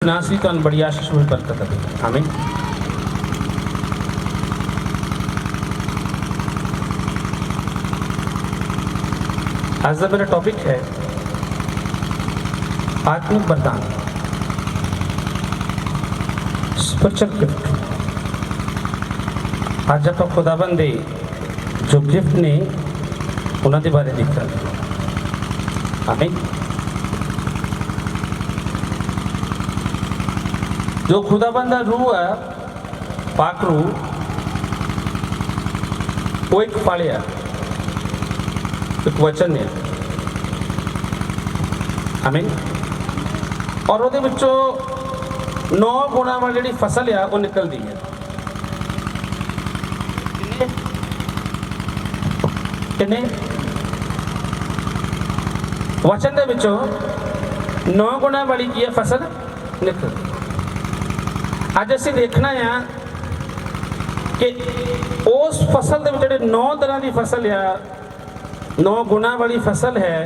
नासी तो बड़ी आशीष में बरकत है। आमीन। आज का मेरा टॉपिक है आत्मिक वरदान, स्पिरिचुअल गिफ्ट। आज आप खुदाबंद दे जो गिफ्ट ने उन्होंने बारे लिखा। आमीन। जो खुदाबंद का रूह है, पाक रूह, वो एक फल है, एक वचन है। आमीन। और वो 9 गुणा वाली जी फसल है वो निकलती है। कितने वचन के 9 गुणा वाली की है फसल निकलती। अज असी देखना है कि उस फसल के जो 9 तरह की फसल है, 9 गुणा वाली फसल है,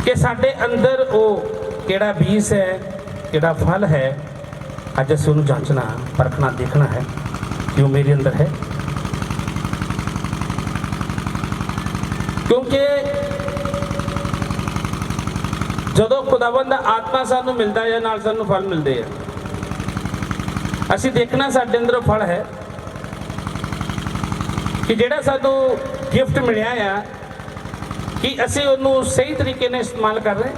कि साडे अंदर वो केड़ा बीज है, केड़ा फल है। अज असी उन्हें जांचना, परखना, देखना है कि वो मेरे अंदर है। क्योंकि जदों खुदावंद आत्मा सानू मिलता है, नाल सानू फल मिलते हैं। असी देखना साडे अंदर फल है कि जिहड़ा सानू गिफ्ट मिलिया है कि असी उन्होंने सही तरीके ने इस्तेमाल कर रहे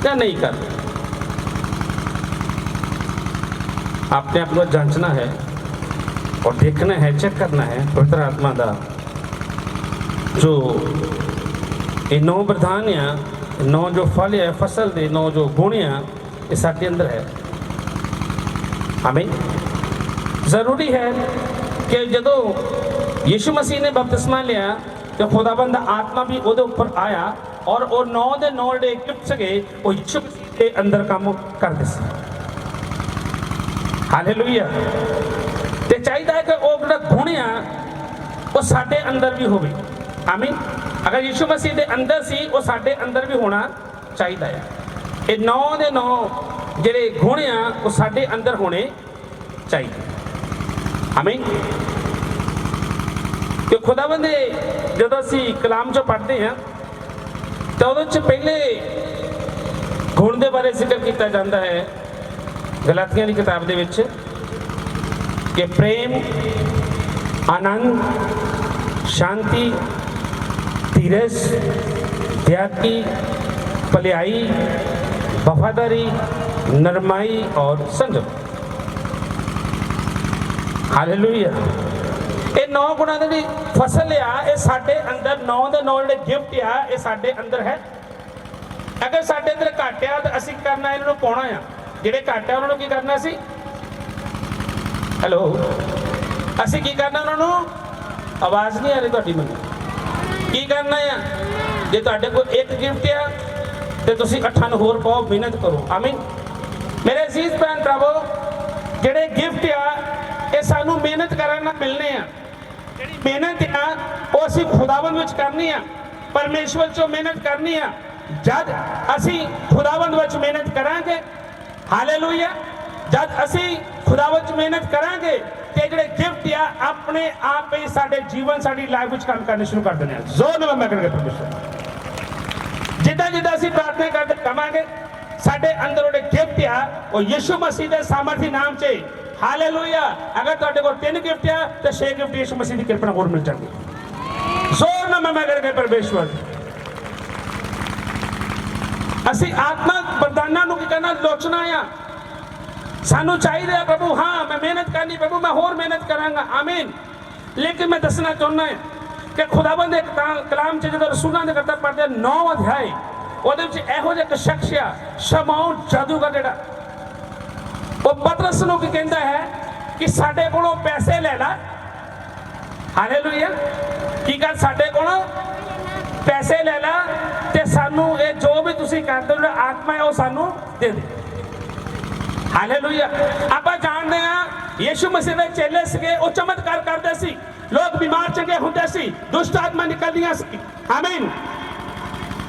या नहीं कर रहे। अपने आप को जांचना है और देखना है, चेक करना है पवित्र आत्मा का जो ये 9 वरदान है, 9 जो फल है, फसल के 9 जो गुण है, ये साडे अंदर है। आमीन। जरूरी है कि जदों यीशु मसीह ने बपतिस्मा लिया तो खुदाबंद आत्मा भी वो ऊपर आया और वो 9 के 9 जो गिफ्ट सके वो यीशु मसीह के अंदर काम करते थे। हालेलुया। ते चाहिए है कि वो जो गुण है वो साडे अंदर भी होवे। आमीन। अगर यीशु मसीह के अंदर सी वो साडे अंदर भी होना चाहिए है। ये 9 के 9 ਜਿਹੜੇ गुण आ वो साडे अंदर होने चाहिए। आमीन। कि खुदावंद जो असी कलाम चो पढ़ते हैं तो वो पहले गुण के बारे जिक्र किया जाता है गलातियां की किताब के विच कि प्रेम, आनंद, शांति, धीरज, त्यागी, भलाई, वफादारी, नरमाई और संजम। हालेलुया। ये 9 गुणा की फसल आ, ये साडे अंदर 9 के 9 जो गिफ्ट आ, ये साडे अंदर है। अगर साडे अंदर घट आ तो असी करना इन्होंने पाउणा आ। जिहड़े घट आ उन्होंने की करना सी? हेलो, असी की करना उन्होंने? आवाज़ नहीं आ रही तुहाडी मैनूं। की करना है? जे तुहाडे कोल एक गिफ्ट आ तो तुसी 8 होर पाओ, मेहनत करो। आमीन। मेरे अजीज भैन भरावो, जिहड़े गिफ्ट आ ये सानू मेहनत करन नाल मिलने आ। जिहड़ी मेहनत आ वो असी खुदावंद विच करनी आ, परमेश्वर चो मेहनत करनी आ। जद असी खुदावंद विच मेहनत करांगे, हालेलुया, जद असी खुदावंद विच मेहनत करांगे ते जिहड़े गिफ्ट आ अपने आप ही साडे जीवन, साडी लाइफ विच काम करने शुरू कर देने। जोर नाल मैं करके परमेश्वर जिदा जिदा असी प्रार्थना करते कमांगे साडे अंदर वो गिफ्ट आ वो यीशु मसीह के सामर्थी नाम से। हालेलुया। अगर तुहाडे कोल 3 गिफ्ट आ तो 6 गिफ्ट यीशु मसीह की कृपा होर मिल जाएंगे। जोर नाल मैं करके परमेश्वर असी आत्मा वरदानां नूं की करना लोचना आ। सानू चाहिए प्रभु, हाँ मैं मेहनत करनी प्रभु, मैं होर मेहनत करांगा। आमीन। लेकिन मैं दसना चाहना है कि खुदाबंद एक कलाम च जो रसूलां दे करता पढ़ते 9 अध्याय ਉਹਦੇ ਵਿੱਚ ਇਹੋ ਜਿਹਾ ਇੱਕ ਸ਼ਖਸ ਆ ਸ਼ਮਾਉਨ ਜਾਦੂਗਰ ਜਿਹੜਾ ਉਹ ਪਤਰਸ ਨੂੰ ਕੀ ਕਹਿੰਦਾ ਹੈ ਕਿ ਸਾਡੇ ਕੋਲੋਂ ਪੈਸੇ ਲੈ ਲੈ। ਹਾਲੇਲੂਇਆ। ਕੀ ਕਰ ਸਾਡੇ ਕੋਲੋਂ ਪੈਸੇ ਲੈ ਲੈ ਤੇ ਸਾਨੂੰ ਇਹ ਜੋ ਵੀ ਤੁਸੀਂ ਕਰਦੇ ਹੋ ਆਤਮਾ ਹੈ ਉਹ ਸਾਨੂੰ ਦੇ ਦੇ। ਹਾਲੇਲੂਇਆ। ਆਪਾਂ ਜਾਣਦੇ ਆ ਯੀਸ਼ੂ ਮਸੀਹ ਦੇ ਚੇਲੇ ਸੀਗੇ, ਉਹ ਚਮਤਕਾਰ ਕਰਦੇ ਸੀ, ਲੋਕ ਬਿਮਾਰ ਚੰਗੇ ਹੁੰਦੇ ਸੀ, ਦੁਸ਼ਟ ਆਤਮਾ ਨਿਕਲਦੀਆਂ ਸੀ। ਆਮੀਨ।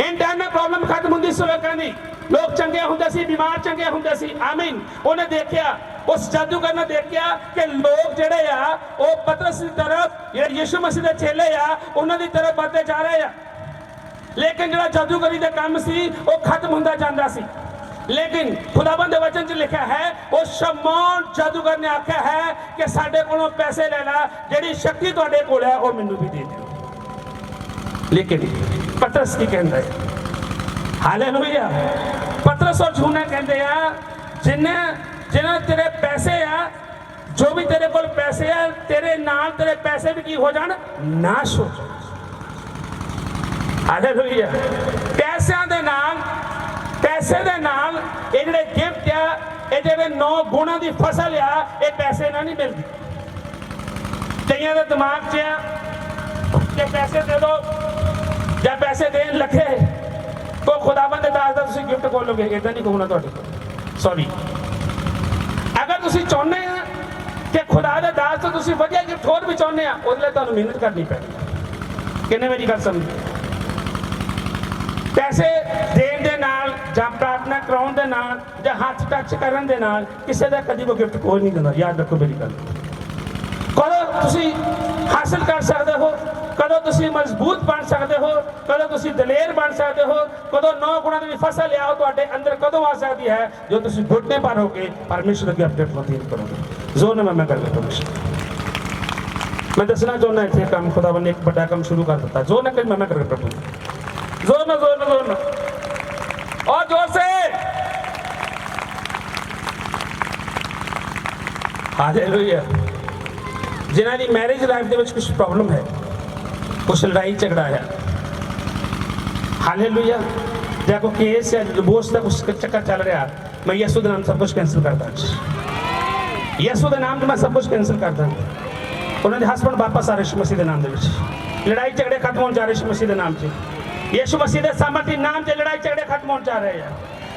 इन टाइम में प्रॉब्लम खत्म होंगी लोगों की। लोग चंगे हुंदे सी, बीमार चंगे हुंदे सी। आमीन। उन्हें देखिया, उस जादूगर ने देखिया कि लोग जिहड़े आ वो पतरस की तरफ, यीशु मसीह दे चेले आ, उन्हां दी तरफ बढ़ते जा रहे आ। लेकिन जिहड़ा जादूगरी दा काम सी वो खत्म हुंदा जांदा सी। लेकिन खुदाबंद दे वचन च लिखा है, वो शमौन जादूगर ने आख्या है कि साडे कोलों पैसे ले ला, जिहड़ी शक्ति तुहाडे कोल है वो मैनूं भी दे दिओ। लेकिन पतरस की कहंदा है, हालेलुया। पतरस और यूहन्ना कहते हैं जिन्हें तेरे पैसे आ, जो भी तेरे कोल पैसे आ, तेरे नाल तेरे पैसे भी की हो जान, नाश हो जान। हालेलुया। पैसे दे नाल ये जिहड़े गिफ्ट आ, ये जिहड़े 9 गुणां दी फसल आ, ये पैसे नाल नहीं मिलदी। कईयां दे दिमाग च आ कि पैसे दे दो या पैसे देन लखे तो खुदाबंद दास दा तुसीं गिफ्ट खोलोगे। इदां नहीं कहूना तुहाडे कोल, सॉरी। अगर तुसीं चाहुंदे आ कि खुदा दे दास तो तुसीं वधिया गिफ्ट होर भी चाहुंदे आ, ਉਹਦੇ ਲਈ ਤੁਹਾਨੂੰ ਮਿਹਨਤ ਕਰਨੀ ਪੈਣੀ। ਕਿੰਨੇ ਮੇਰੀ ਗੱਲ ਸਮਝੇ? पैसे देण दे नाल ਜਾਂ प्रार्थना कराउण दे नाल ਜਾਂ हथ टच करन दे नाल ਕਿਸੇ ਦਾ कदी कोई गिफ्ट कोई नहीं दिंदा। याद रखो मेरी गल। कदों तुसीं हासिल कर सकते हो, कदों तुसीं मजबूत बन सकते हो, कदों तुसीं दलेर बन सकते हो, कदों 9 गुणां दी फसल आओ तुहाडे अंदर कदों आ सकती है जो तुसीं घुटने पर होके परमेश्वर अगे अपडेट वतीन करोगे। जोर नाल मैं कर लेता हूं। मैं दसना चाहुंदा इत्थे काम खुदावन ने एक बड़ा काम शुरू कर दिता। जोर नाल मैं कर प्रभु, जोर ना जोर ना जोर ना और जोर से। हालेलुया। जिन्हां दी मैरिज लाइफ दे विच कुछ प्रॉब्लम है, कुछ लड़ाई झगड़ा है, हालेलुया, या कोई केस है, डिवोर्स का कुछ चक्कर चल रहा, मैं यीशु दे नाम सब कुछ कैंसिल करता हूं। यीशु दे नाम मैं सब कुछ कैंसिल करता हूं। उन्होंने हस्बैंड वापस आ रहे यीशु मसीह दे नाम दे विच। लड़ाई झगड़े खत्म होने जा रहे यीशु मसीह दे नाम से। यीशु मसीह के सामर्थी नाम से लड़ाई झगड़े खत्म होने जा रहे हैं।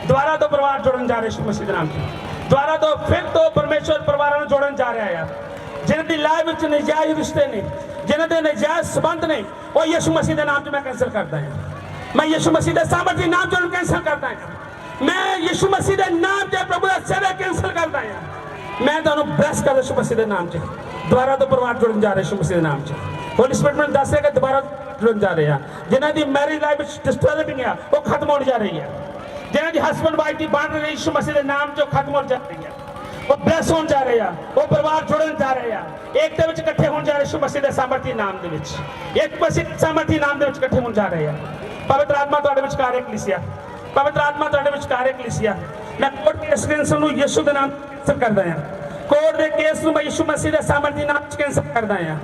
द्वारा तो परिवार जोड़न जा रहे यीशु मसीह के नाम से। द्वारा तो फिर तो परमेश्वर परिवार जोड़न जा रहा है। जिन्हें दी लाइफ में नजायज रिश्ते ने, जिन्हें दे नजायज संबंध ने, वो यीशु मसीह के नाम से मैं कैंसिल करता हूं। मैं यीशु मसीह के सामर्थी नाम से कैंसिल करता हूं। मैं यीशु मसीह के नाम से प्रभु का सेवा कैंसिल करता हूं। मैं तुहानू ब्लेस कर यीशु मसीह के नाम से। द्वारा तो परिवार जोड़न जा रहे यीशु मसीह के नाम से। होली स्पिरिट में दस है दोबारा जुड़न जा रहे हैं। जिन्हों की मैरिज लाइफ डिस्टर्बिंग है वो खत्म होने जा रही है। जिन्हों की हस्बैंड वाइफ की बन रही यीशु मसीह के नाम जो खत्म हो जा रही है, वो ब्लेस होने जा रहे हैं, वो परिवार जुड़न जा रहे हैं। एक दे विच इकट्ठे होने जा रहे यीशु मसीह के सामर्थी नाम दे विच। एक मसीह सामर्थी नाम दे विच इकट्ठे होने जा रहे हैं। पवित्र आत्मा तुहाडे विच कार्य कलीसिया, पवित्र आत्मा तुहाडे विच कार्य कलीसिया। मैं कोर्ट के केस नूं यीशु दे नाम कैंसिल करदा हां। कोर्ट के केस नूं मैं यीशु मसीह के सामर्थी नाम कैंसिल करदा हां।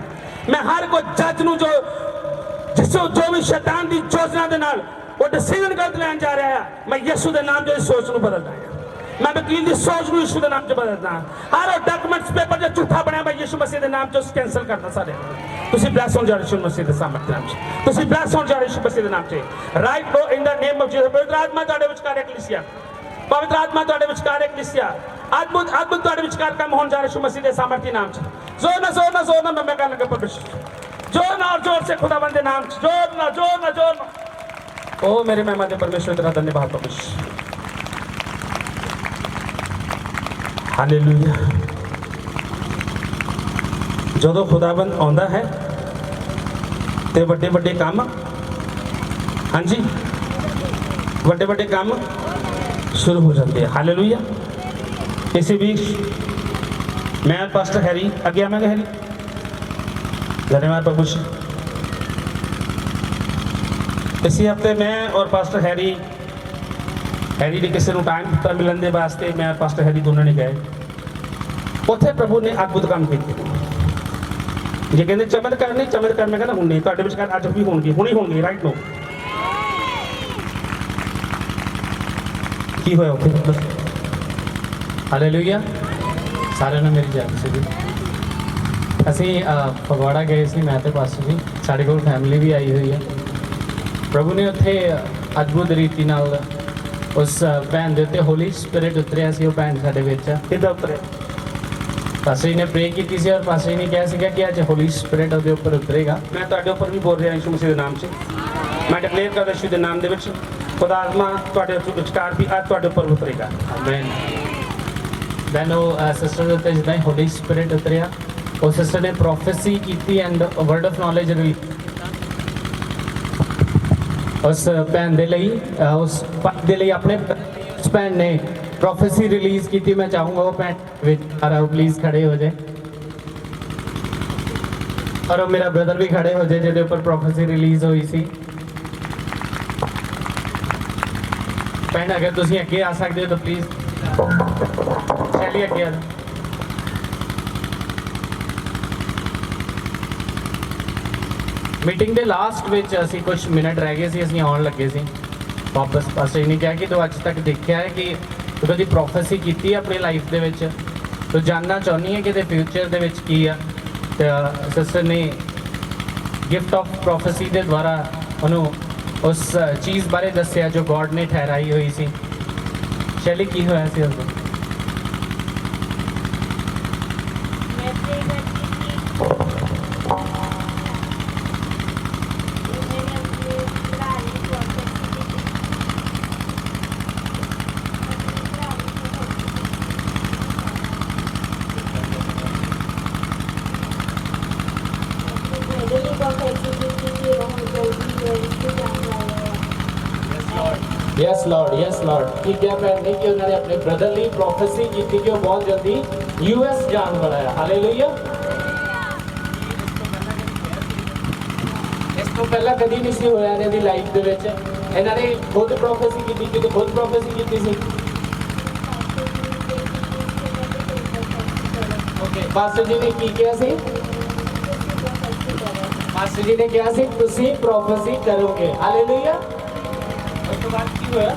मैं हर कोई जज नूं जो भी शैतान की योजना के नाल वो डिसीजन गलत लैन जा रहा है, मैं यीशु के नाम जो सोच को बदलता है। मैं वकील की सोच को यीशु के नाम से बदलता। हर डॉक्यूमेंट्स पेपर जो झूठा बनया मैं यीशु मसीह के नाम से कैंसिल करता। सारे तुसी ब्लेस हो जा रहे यीशु मसीह के सामर्थ्य नाम से। तुसी ब्लेस हो जा रहे यीशु मसीह के नाम से। Right no in the name of Jesus. पवित्र आत्मा तुहाडे विचकार कलीसिया, पवित्र आत्मा तुहाडे विचकार कलीसिया, अद्भुत अद्भुत तुहाडे विचकार काम होने जा रहे यीशु मसीह के सामर्थ्य नाम से। जोर ना मैं कहने लगा परमेश्वर, जोर ना और जोर से खुदावंद के नाम, जोर ना जोर ना जोर ना। ओ मेरे महिमा दे परमेश्वर तेरा धन्यवाद परमेश्वर। हालेलुया। जदों खुदावंद आंदा है ते वड्डे वड्डे काम, हाँ जी, वड्डे वड्डे काम शुरू हो जाते हैं। हालेलुया। इसी बीच मैं पास्टर हैरी अगे आवांगे। हैरी धन्यवाद प्रभु। इसी हफ्ते मैं और पास्टर हैरी ने किसी को टाइम दिता मिलन के वास्ते। मैं पास्टर हैरी दोनों ने गए, उत्थे प्रभु ने अद्भुत काम किए। जे कहते चमत्कार नहीं, चमत्कार मैं कहना हुणे तुहाडे विचकार अज भी होणगे, हुणे होणगे। राइट नो की होया उत्थे? हालेलुया। सारिਆਂ ਨੂੰ ਮੇਰੀ ਜੈ ਮਸੀਹ ਦੀ। ਅਸੀਂ ਫਗਵਾੜਾ ਗਏ ਸੀ, ਮੈਂ ਤੇ ਪਾਸਟਰ ਜੀ, ਸਾਡੇ ਕੋਲ ਫੈਮਿਲੀ ਵੀ ਆਈ ਹੋਈ ਹੈ। ਪ੍ਰਭੂ ਨੇ ਉੱਥੇ ਅਦਭੁਤ ਰੀਤੀ ਨਾਲ ਉਸ ਭੈਣ ਦੇ ਉੱਤੇ ਹੋਲੀ ਸਪਿਰਿਟ ਉਤਰਿਆ ਸੀ। ਉਹ ਭੈਣ ਸਾਡੇ ਵਿੱਚ ਆ। ਕਿੱਦਾਂ ਉਤਰਿਆ? ਪਾਸਟਰ ਜੀ ਨੇ ਪ੍ਰੇ ਕੀਤੀ ਸੀ ਔਰ ਪਾਸਟਰ ਜੀ ਨੇ ਕਿਹਾ ਸੀਗਾ ਕਿ ਅੱਜ ਹੋਲੀ ਸਪਿਰਿਟ ਉਹਦੇ ਉੱਪਰ ਉਤਰੇਗਾ। मैं ਤੁਹਾਡੇ ਉੱਪਰ ਵੀ बोल रहा यीशु मसीह के नाम से। मैं डिक्लेयर करदा यीशु के नाम दे विच ਖੁਦਾ ਆਤਮਾ ਤੁਹਾਡੇ ਵਿਚਕਾਰ ਵੀ ਅੱਜ ਤੁਹਾਡੇ ਉੱਪਰ ਉਤਰੇਗਾ। ਆਮੇਨ। ਦੈਨ ਉਹ ਸਿਸਟਰ ਦੇ ਉੱਤੇ ਜਿੱਦਾਂ ਹੋਲੀ ਸਪਿਰਿਟ ਉਤਰਿਆ, ਉਹ ਸਿਸਟਰ ਨੇ ਪ੍ਰੋਫੈਸੀ ਕੀਤੀ and word of knowledge release ਉਸ ਭੈਣ ਦੇ ਲਈ, ਉਸ ਦੇ ਲਈ ਆਪਣੇ ਉਸ ਭੈਣ ਨੇ ਪ੍ਰੋਫੈਸੀ ਰਿਲੀਜ਼ ਕੀਤੀ। ਮੈਂ ਚਾਹੂੰਗਾ ਉਹ ਭੈਣ ਵਿੱਚ ਆ ਰਹਾ ਪਲੀਜ਼ ਖੜੇ ਹੋ ਜਾਏ, ਔਰ ਉਹ ਮੇਰਾ ਬ੍ਰਦਰ ਵੀ ਖੜੇ ਹੋ ਜਾਏ ਜਿਹਦੇ ਉੱਪਰ ਪ੍ਰੋਫੈਸੀ ਰਿਲੀਜ਼ ਹੋਈ ਸੀ। ਭੈਣ ਅਗਰ ਤੁਸੀਂ ਅੱਗੇ ਆ ਸਕਦੇ ਹੋ ਤਾਂ ਪਲੀਜ਼ ਸ਼ੈਲੀ ਅੱਗੇ ਆ ਜਾਓ। ਮੀਟਿੰਗ ਦੇ ਲਾਸਟ ਵਿੱਚ ਅਸੀਂ ਕੁਝ ਮਿੰਟ ਰਹਿ ਗਏ ਸੀ, ਅਸੀਂ ਆਉਣ ਲੱਗੇ ਸੀ ਵਾਪਸ। ਪਾਸਟਰ ਨੇ ਕਿਹਾ ਕਿ ਤੂੰ ਅੱਜ ਤੱਕ ਦੇਖਿਆ ਹੈ ਕਿ ਤੂੰ ਕਦੀ ਪ੍ਰੋਫੈਸੀ ਕੀਤੀ ਹੈ ਆਪਣੀ ਲਾਈਫ ਦੇ ਵਿੱਚ, ਤੂੰ ਜਾਣਨਾ ਚਾਹੁੰਦੀ ਹੈ ਕਿ ਤੇ ਫਿਊਚਰ ਦੇ ਵਿੱਚ ਕੀ ਆ। ਤੇ ਸਿਸਟਰ ਨੇ ਗਿਫਟ ਆਫ ਪ੍ਰੋਫੈਸੀ ਦੇ ਦੁਆਰਾ ਉਹਨੂੰ ਉਸ ਚੀਜ਼ ਬਾਰੇ ਦੱਸਿਆ ਜੋ ਗੋਡ ਨੇ ਠਹਿਰਾਈ ਹੋਈ ਸੀ। ਸ਼ੈਲੀ ਕੀ ਹੋਇਆ ਸੀ ਉਦੋਂ? ਯੈਸ ਲਾਰਡ ਕੀ ਕਿਹਾ ਭੈਣ ਨੇ ਕਿ ਉਹਨਾਂ ਨੇ ਆਪਣੇ ਬ੍ਰਦਰ ਲਈ ਪ੍ਰੋਫੈਸੀ ਕੀਤੀ ਕਿ ਉਹ ਬਹੁਤ ਜਲਦੀ ਯੂਐਸ ਜਾਣ ਵਾਲਾ ਹੈ। ਹਾਲੇਲੂਇਆ। ਇਸ ਤੋਂ ਪਹਿਲਾਂ ਕਦੀ ਨਹੀਂ ਸੀ ਹੋਇਆ ਇਹਨਾਂ ਦੀ ਲਾਈਫ ਦੇ ਵਿੱਚ। ਇਹਨਾਂ ਨੇ ਖੁਦ ਪ੍ਰੋਫੈਸੀ ਕੀਤੀ ਕਿ ਖੁਦ ਪ੍ਰੋਫੈਸੀ ਕੀਤੀ ਸੀ। ਓਕੇ, ਪਾਸਟਰ ਜੀ ਨੇ ਕੀ ਕਿਹਾ ਸੀ? ਪਾਸਟਰ ਜੀ ਨੇ ਕਿਹਾ ਸੀ ਤੁਸੀਂ ਪ੍ਰੋਫੈਸੀ ਕਰੋਗੇ। ਹਾਲੇਲੂਇਆ। ਉਸ ਤੋਂ ਬਾਅਦ ਕੀ ਹੋਇਆ?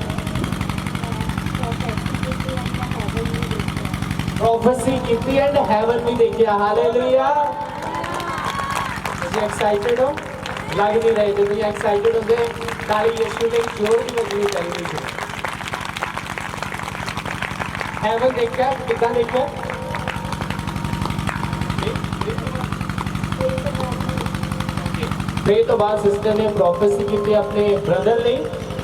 ਪ੍ਰੋਫੈਸੀ ਕੀਤੀ ਐਂਡ ਹੈਵਨ ਵੀ ਦੇਖਿਆ। ਹਾਲੇਲੂਇਆ। ਤੁਸੀਂ ਐਕਸਾਈਟਡ ਹੋ? ਲੱਗ ਨਹੀਂ ਰਹੇ। ਜੇ ਤੁਸੀਂ ਐਕਸਾਈਟਡ ਹੁੰਦੇ ਤਾਲੀ ਯਿਸੂ ਦੇ ਜੋਰ ਦੀ ਵਜਣੀ ਚਾਹੀਦੀ ਸੀ। ਹੈਵਨ ਦੇਖਿਆ, ਕਿੱਦਾਂ ਦੇਖਿਆ? ਫਿਰ ਤੋਂ ਬਾਅਦ ਸਿਸਟਰ ਨੇ ਪ੍ਰੋਫੈਸੀ ਕੀਤੀ ਆਪਣੇ ਬ੍ਰਦਰ ਲਈ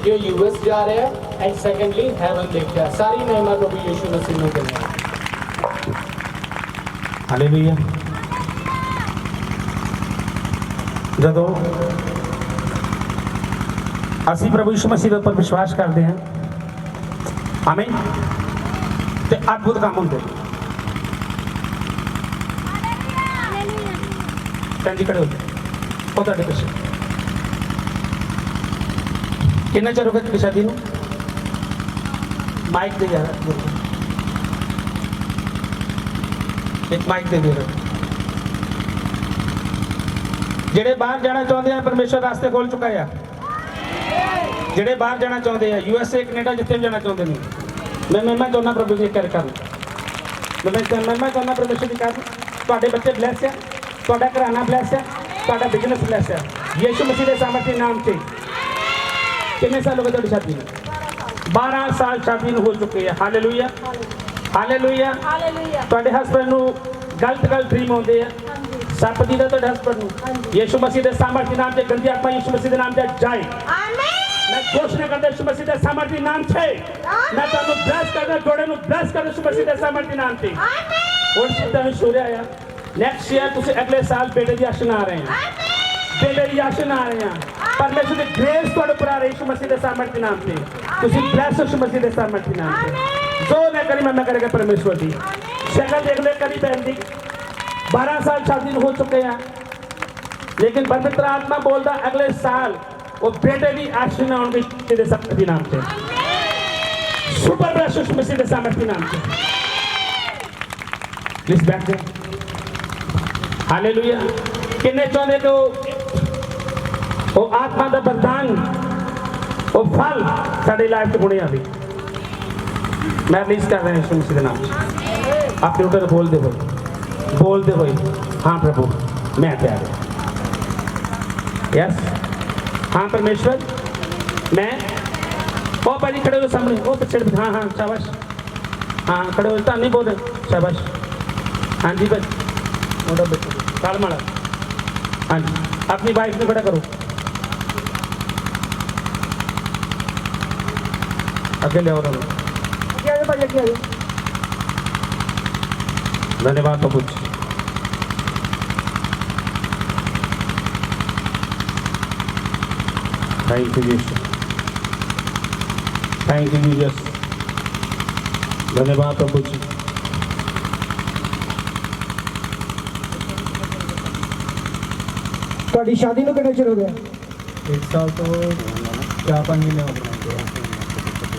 ਕਿ ਉਹ ਯੂਐਸ ਜਾ ਰਿਹਾ ਹੈ ਐਂਡ ਸੈਕੰਡਲੀ ਹੈਵਨ ਦੇਖਿਆ। ਸਾਰੀ ਮਹਿਮਾ ਪ੍ਰਭੂ ਯਿਸੂ ਮਸੀਹ ਨੂੰ ਦਿੰਦੇ ਹਾਂ। ਹਾਲੇਲੂਇਆ। ਜਦੋਂ ਅਸੀਂ ਪ੍ਰਭੂ ਯਿਸੂ ਮਸੀਹ ਦੇ ਉੱਪਰ ਵਿਸ਼ਵਾਸ ਕਰਦੇ ਹਾਂ, ਆਮੀਨ, ਤੇ ਅਦਭੁਤ ਕੰਮ ਹੁੰਦੇ। ਭੈਣ ਜੀ ਖੜੇ ਹੋ ਜਾਓ, ਉਹ ਤੁਹਾਡੇ ਪਿੱਛੇ। ਕਿੰਨਾ ਚਿਰ ਹੋ ਗਿਆ ਸ਼ਾਦੀ ਨੂੰ? ਮਾਈਕ ਦੇ ਯਾਰ, ਇੱਕ ਮਾਈਕ ਦੇ ਦਿਓ। ਜਿਹੜੇ ਬਾਹਰ ਜਾਣਾ ਚਾਹੁੰਦੇ ਆ, ਪਰਮੇਸ਼ਰ ਰਾਸਤੇ ਖੋਲ ਚੁੱਕਾ ਆ। ਜਿਹੜੇ ਬਾਹਰ ਜਾਣਾ ਚਾਹੁੰਦੇ ਆ, USA ਕੈਨੇਡਾ ਜਿੱਥੇ ਵੀ ਜਾਣਾ ਚਾਹੁੰਦੇ ਨੇ, ਮੈਂ ਮਹਿਮਾ ਚਾਹੁੰਦਾ ਪ੍ਰਭੂ ਜੀ ਕਰ ਮੈਂ ਮਹਿਮਾ ਚਾਹੁੰਦਾ ਪਰਮੇਸ਼ਰ ਦੀ ਕਰ। ਤੁਹਾਡੇ ਬੱਚੇ ਬਲੈਸ ਆ, ਤੁਹਾਡਾ ਘਰਾਣਾ ਬਲੈਸ ਆ, ਤੁਹਾਡਾ ਬਿਜ਼ਨਸ ਬਲੈਸ ਆ ਯਿਸੂ ਮਸੀਹ ਦੇ ਸਾਮਰਥੀ ਨਾਮ ਤੇ। ਕਿੰਨੇ ਸਾਲ ਹੋ ਗਏ ਤੁਹਾਡੀ ਸ਼ਾਦੀ ਨੂੰ? 12 ਸਾਲ ਸ਼ਾਦੀ ਨੂੰ ਹੋ ਚੁੱਕੇ ਆ। Hallelujah, hallelujah. ਤੁਹਾਡੇ ਹਸਬੰਡ ਨੂੰ ਗਲਤ ਡ੍ਰੀਮ ਆਉਂਦੇ ਆ, ਸੱਪ ਦੀ ਦਾ ਤੁਹਾਡੇ ਹਸਬੰਡ ਨੂੰ ਯਿਸੂ ਮਸੀਹ ਦੇ ਸਾਮਰਥੀ ਨਾਮ ਤੇ ਗੰਦੀ ਆਤਮਾ ਯਿਸੂ ਮਸੀਹ ਦੇ ਨਾਮ ਤੇ ਜਾਏ। ਮੈਂ ਘੋਸ਼ਣਾ ਕਰਦਾ ਯਿਸੂ ਮਸੀਹ ਦੇ ਸਾਮਰਥੀ ਨਾਮ ਤੇ। ਮੈਂ ਤੁਹਾਨੂੰ ਬਲੈਸ ਕਰਦਾ, ਜੋੜੇ ਨੂੰ ਬਲੈਸ ਕਰਦਾ ਯਿਸੂ ਮਸੀਹ ਦੇ ਸਾਮਰਥੀ ਨਾਮ ਤੇ। ਹੁਣ ਸਿੱਧਾ ਹੀ ਸ਼ੁਰੂ ਆ। ਨੈਕਸਟ ਈਅਰ ਤੁਸੀਂ ਅਗਲੇ ਸਾਲ ਬੇਟੇ ਦੀ ਆਸ਼ਨਾ ਆ ਰਹੇ ਹੋ, ਬੇਟੇ ਦੀ ਆਸ਼ਨਾ ਆ ਰਹੇ ਆ। ਪਰਮੇਸ਼ਰ ਦੀ ਗ੍ਰੇਸ ਤੁਹਾਡੇ ਉੱਪਰ ਆ ਰਹੀ ਯਿਸੂ ਮਸੀਹ ਦੇ ਸਾਮਰਥੀ ਨਾਮ ਤੇ। ਤੁਸੀਂ ਬਲੈਸ ਯਿਸੂ ਮਸੀਹ ਦੇ ਸਾਮਰਥੀ ਨਾਮ ਤੇ। ਜੋ ਮੈਂ ਕਰੀ ਮੈਂ ਕਰੇਗਾ ਪਰਮੇਸ਼ਵਰ ਦੀ। ਸ਼ਕਲ ਦੇਖ ਲੈ ਕਦੀ ਬਹਿਨ ਦੀ। 12 ਸਾਲ ਸ਼ਾਦੀ ਨੂੰ ਹੋ ਚੁੱਕੇ ਆ, ਲੇਕਿਨ ਪਵਿੱਤਰ ਆਤਮਾ ਬੋਲਦਾ ਅਗਲੇ ਸਾਲ ਉਹ ਬੇਟੇ ਦੀ ਆਸ਼ਨਾ ਹੋਣਗੀ ਦੇ ਸਾਮਰਥੀ ਨਾਮ ਤੇ। ਸੁਪਰ ਬਲੈਸ ਯਿਸੂ ਮਸੀਹ ਦੇ ਸਾਮਰਥੀ ਨਾਮ ਤੇ। ਪਲੀਜ਼ ਬੈਠ ਜਾਓ। ਹਾਲੇਲੂਇਆ। ਕਿੰਨੇ ਚਾਹੁੰਦੇ ਕਿ ਉਹ ਆਤਮਾ ਦਾ ਵਰਦਾਨ, ਉਹ ਫਲ ਸਾਡੇ ਲਾਈਫ 'ਚ ਹੁਣੇ ਆਵੇ। मैं रिलीज कर रहे हैं यीशु मसीह के नाम से। आपके ऊपर बोलते हुए हाँ प्रभु मैं तैयार हूँ। यस हाँ परमेश्वर मैं। ओ भाजी खड़े हो सामने, ओ पिछड़। हाँ हाँ शाबाश, हाँ खड़े हो। तो नहीं बोल रहे, शाबाश। हाँ जी भाई मोटा बच्चा काल माड़ा। हाँ जी अपनी वाइफ में खड़ा करो। अगे ले और क्या है भाई क्या है धन्यवाद प्रभु जी। Thank you Yishu, thank you Jesus, धन्यवाद प्रभु जी। ਤੁਹਾਡੀ ਸ਼ਾਦੀ ਨੂੰ ਕਿੰਨਾ ਚਿਰ ਹੋ ਗਿਆ 1 साल तो 4-5 महीने हो गए।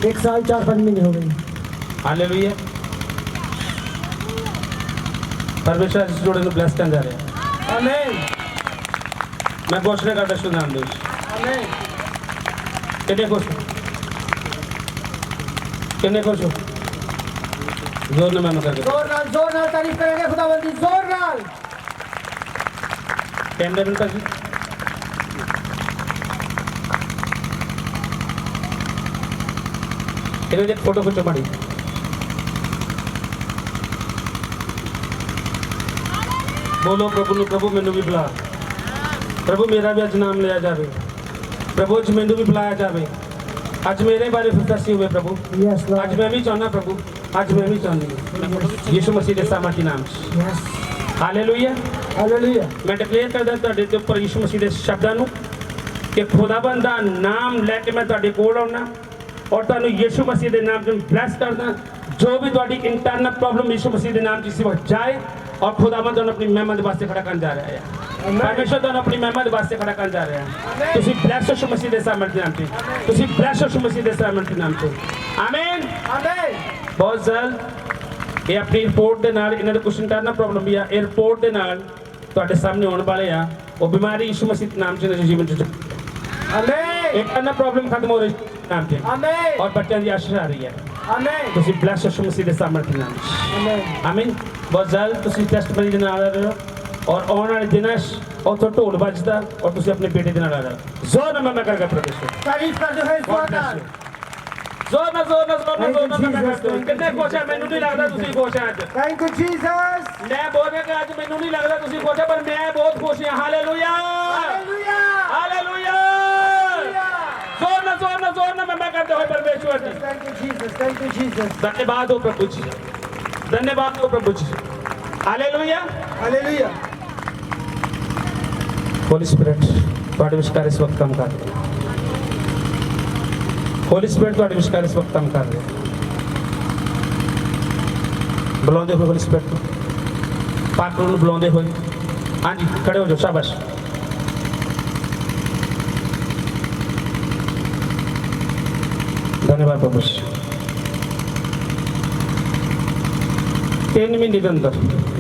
1 ਸਾਲ 4-5 ਮਹੀਨੇ ਹੋ ਗਏ हालेलुया। परमेश्वर इस जोड़े को ब्लेस कर जा रहे हैं। ਆਮੀਨ मैं घोषणा करता शुभ नाम देश ਆਮੀਨ कितने खुश हो, कितने खुश हो, जोर न मैं करके ਜ਼ੋਰ ਨਾਲ ਤਾਰੀਫ ਕਰਾਂਗੇ ਖੁਦਾਵੰਦ ਦੀ ਜ਼ੋਰ ਨਾਲ कैमरे मिलता जी। इन्हें देख फोटो खींचो बड़ी। बोलो प्रभु ने, प्रभु मैनू भी बुला, प्रभु मेरा भी अज नाम लिया जाए, प्रभु अज मैनू भी बुलाया जाए, अज मेरे बारे फिर हुए प्रभु, ਯੈਸ अज मैं भी चाहना प्रभु, अज मैं भी चाहनी यीशु मसीह के सामर्थ्य नाम च। Yes hallelujah. ਹਾਲੇਲੂਇਆ मैं डिक्लेयर करदा ਤੁਹਾਡੇ ਤੇ ਉੱਪਰ ਯीशु मसीह ਦੇ ਸ਼ਬਦਾਂ ਨੂੰ ਕਿ ਖੁਦਾਵੰਦ ਦਾ ਨਾਮ ਲੈ ਕੇ ਮੈਂ ਤੁਹਾਡੇ ਕੋਲ ਆਉਣਾ ਔਰ ਤੁਹਾਨੂੰ ਯीशु मसीह ਦੇ ਨਾਮ ਤੋਂ ਬਲੈਸ ਕਰਦਾ। ਜੋ ਵੀ ਤੁਹਾਡੀ ਇੰਟਰਨਲ ਪ੍ਰੋਬਲਮ ਯीशु मसीह ਦੇ ਨਾਮ 'ਚ ਇਸੇ ਵਕਤ ਜਾਏ ਔਰ ਖੁਦਾਵੰਦ ਤੁਹਾਨੂੰ ਆਪਣੀ ਮਹਿਮਾ ਦੇ ਵਾਸਤੇ ਖੜਾ ਕਰਨ ਜਾ ਰਿਹਾ ਹੈ। ਪਰਮੇਸ਼ਰ ਤੁਹਾਨੂੰ ਆਪਣੀ ਮਹਿਮਾ ਦੇ ਵਾਸਤੇ ਖੜਾ ਕਰਨ ਜਾ ਰਿਹਾ ਹੈ। ਤੁਸੀਂ ਬਲੈਸ ਹੋ ਯीशु मसीह ਦੇ ਸਾਮਰਥ ਨਾਮ 'ਚ, ਤੁਸੀਂ ਬਲੈਸ ਹੋ ਯीशु मसीह ਦੇ ਸਾਮਰਥ ਨਾਮ 'ਚ। ਆਮੀਨ। ਆਮੀਨ ਬਹੁਤ ਜਲਦ ਇਹ ਆਪਣੀ ਰਿਪੋਰਟ ਦੇ ਨਾਲ ਇਹਨਾਂ ਦੇ ਕੁਝ ਇੰਟਰਨਲ ਪ੍ਰੋਬਲਮ ਵੀ ਆ, ਇਹ ਰਿਪੋਰਟ ਦੇ ਨਾਲ ਤੁਹਾਡੇ ਸਾਹਮਣੇ ਆਉਣ ਵਾਲੇ ਆ। ਉਹ ਬਿਮਾਰੀ ਯीशु मसीह ਦੇ ਨਾਮ 'ਚ ਇਹਨਾਂ ਦੇ ਜੀਵਨ 'ਚ ਆਮੀਨ ਇੰਟਰਨਲ ਪ੍ਰੋਬਲਮ ਖਤਮ ਹੋ ਰਹੀ ਨਾਮ 'ਚ ਆਮੀਨ ਔਰ ਬੱਚਿਆਂ ਦੀ ਆਸ਼ੀਸ਼ ਆ ਰਹੀ ਹੈ। ਆਮੀਨ ਤੁਸੀਂ ਬਲੈਸ ਯीशु मसीह ਦੇ ਸਾਮਰਥ ਨਾਮ 'ਚ। ਆਮੀਨ ਆਮੀਨ। ਬਹੁਤ ਜਲਦ ਤੁਸੀਂ ਟੈਸਟਮਨੀ ਦੇ ਨਾਲ ਆ ਰਹੇ ਹੋ ਔਰ ਆਉਣ ਵਾਲੇ ਦਿਨਾਂ 'ਚ ਉੱਥੋਂ ਢੋਲ ਵੱਜਦਾ ਔਰ ਤੁਸੀਂ ਆਪਣੇ ਬੇਟੇ ਦੇ ਨਾਲ ਆ ਰਹੇ ਹੋ। ਜ਼ੋਰ ਨਾਲ ਮੈਂ ਕਰਕੇ ਪ੍ਰਵੇਸ਼ ਤਾਰੀਫ ਕਰਦੇ ਹੋਏ ਜ਼ੋਰ ਨਾਲ ਜ਼ੋਰ ਨਾਲ ਜ਼ੋਰ ਨਾਲ ਜ਼ੋਰ ਨਾਲ ਜ਼ੋਰ ਨਾਲ ਮੈਂ ਕਰਦੇ ਕਿੰਨੇ ਖੁਸ਼ ਆ। ਮੈਨੂੰ ਨਹੀਂ ਲੱਗਦਾ ਤੁਸੀਂ ਖੁਸ਼ ਆ ਅੱਜ। ਥੈਂਕ ਯੂ ਜੀਸਸ ਮੈਂ ਬੋਲ ਰਿਹਾ ਕਿ ਅੱਜ ਮੈਨੂੰ ਨਹੀਂ ਲੱਗਦਾ ਤੁਸੀਂ ਖੁਸ਼ ਹੋ ਪਰ ਮੈਂ ਬਹੁਤ ਖੁਸ਼ ਹਾਂ। Hallelujah hallelujah hallelujah. ਜ਼ੋਰ ਨਾਲ ਮੈਂ ਕਰਦੇ ਹੋਏ ਪਰਮੇਸ਼ਵਰ ਜੀ ਥੈਂਕ ਯੂ ਜੀਸਸ धन्यवाद हो प्रभु जी, धन्यवाद हो प्रभु जी। हालेलुया। ਹਾਲੇਲੂਇਆ होली स्पिरिट ਤੁਹਾਡੇ ਵਿਚਕਾਰ ਇਸ ਵਕਤ ਕੰਮ ਕਰ ਰਿਹਾ। ਹੋਲੀ ਸਪਿਰਿਟ ਤੁਹਾਡੇ ਵਿਚਕਾਰ ਇਸ ਵਕਤ ਕੰਮ ਕਰ ਰਿਹਾ। ਬੁਲਾਉਂਦੇ ਹੋਏ ਹੋਲੀ ਸਪਿਰਿਟ ਨੂੰ, ਪਾਤਰ ਨੂੰ ਬੁਲਾਉਂਦੇ ਹੋਏ। ਹਾਂਜੀ ਖੜੇ ਹੋ ਜਾਓ, ਸ਼ਾਬਾਸ਼। ਧੰਨਵਾਦ ਪ੍ਰਭੂ ਜੀ। 3 ਮਹੀਨੇ ਦੇ ਅੰਦਰ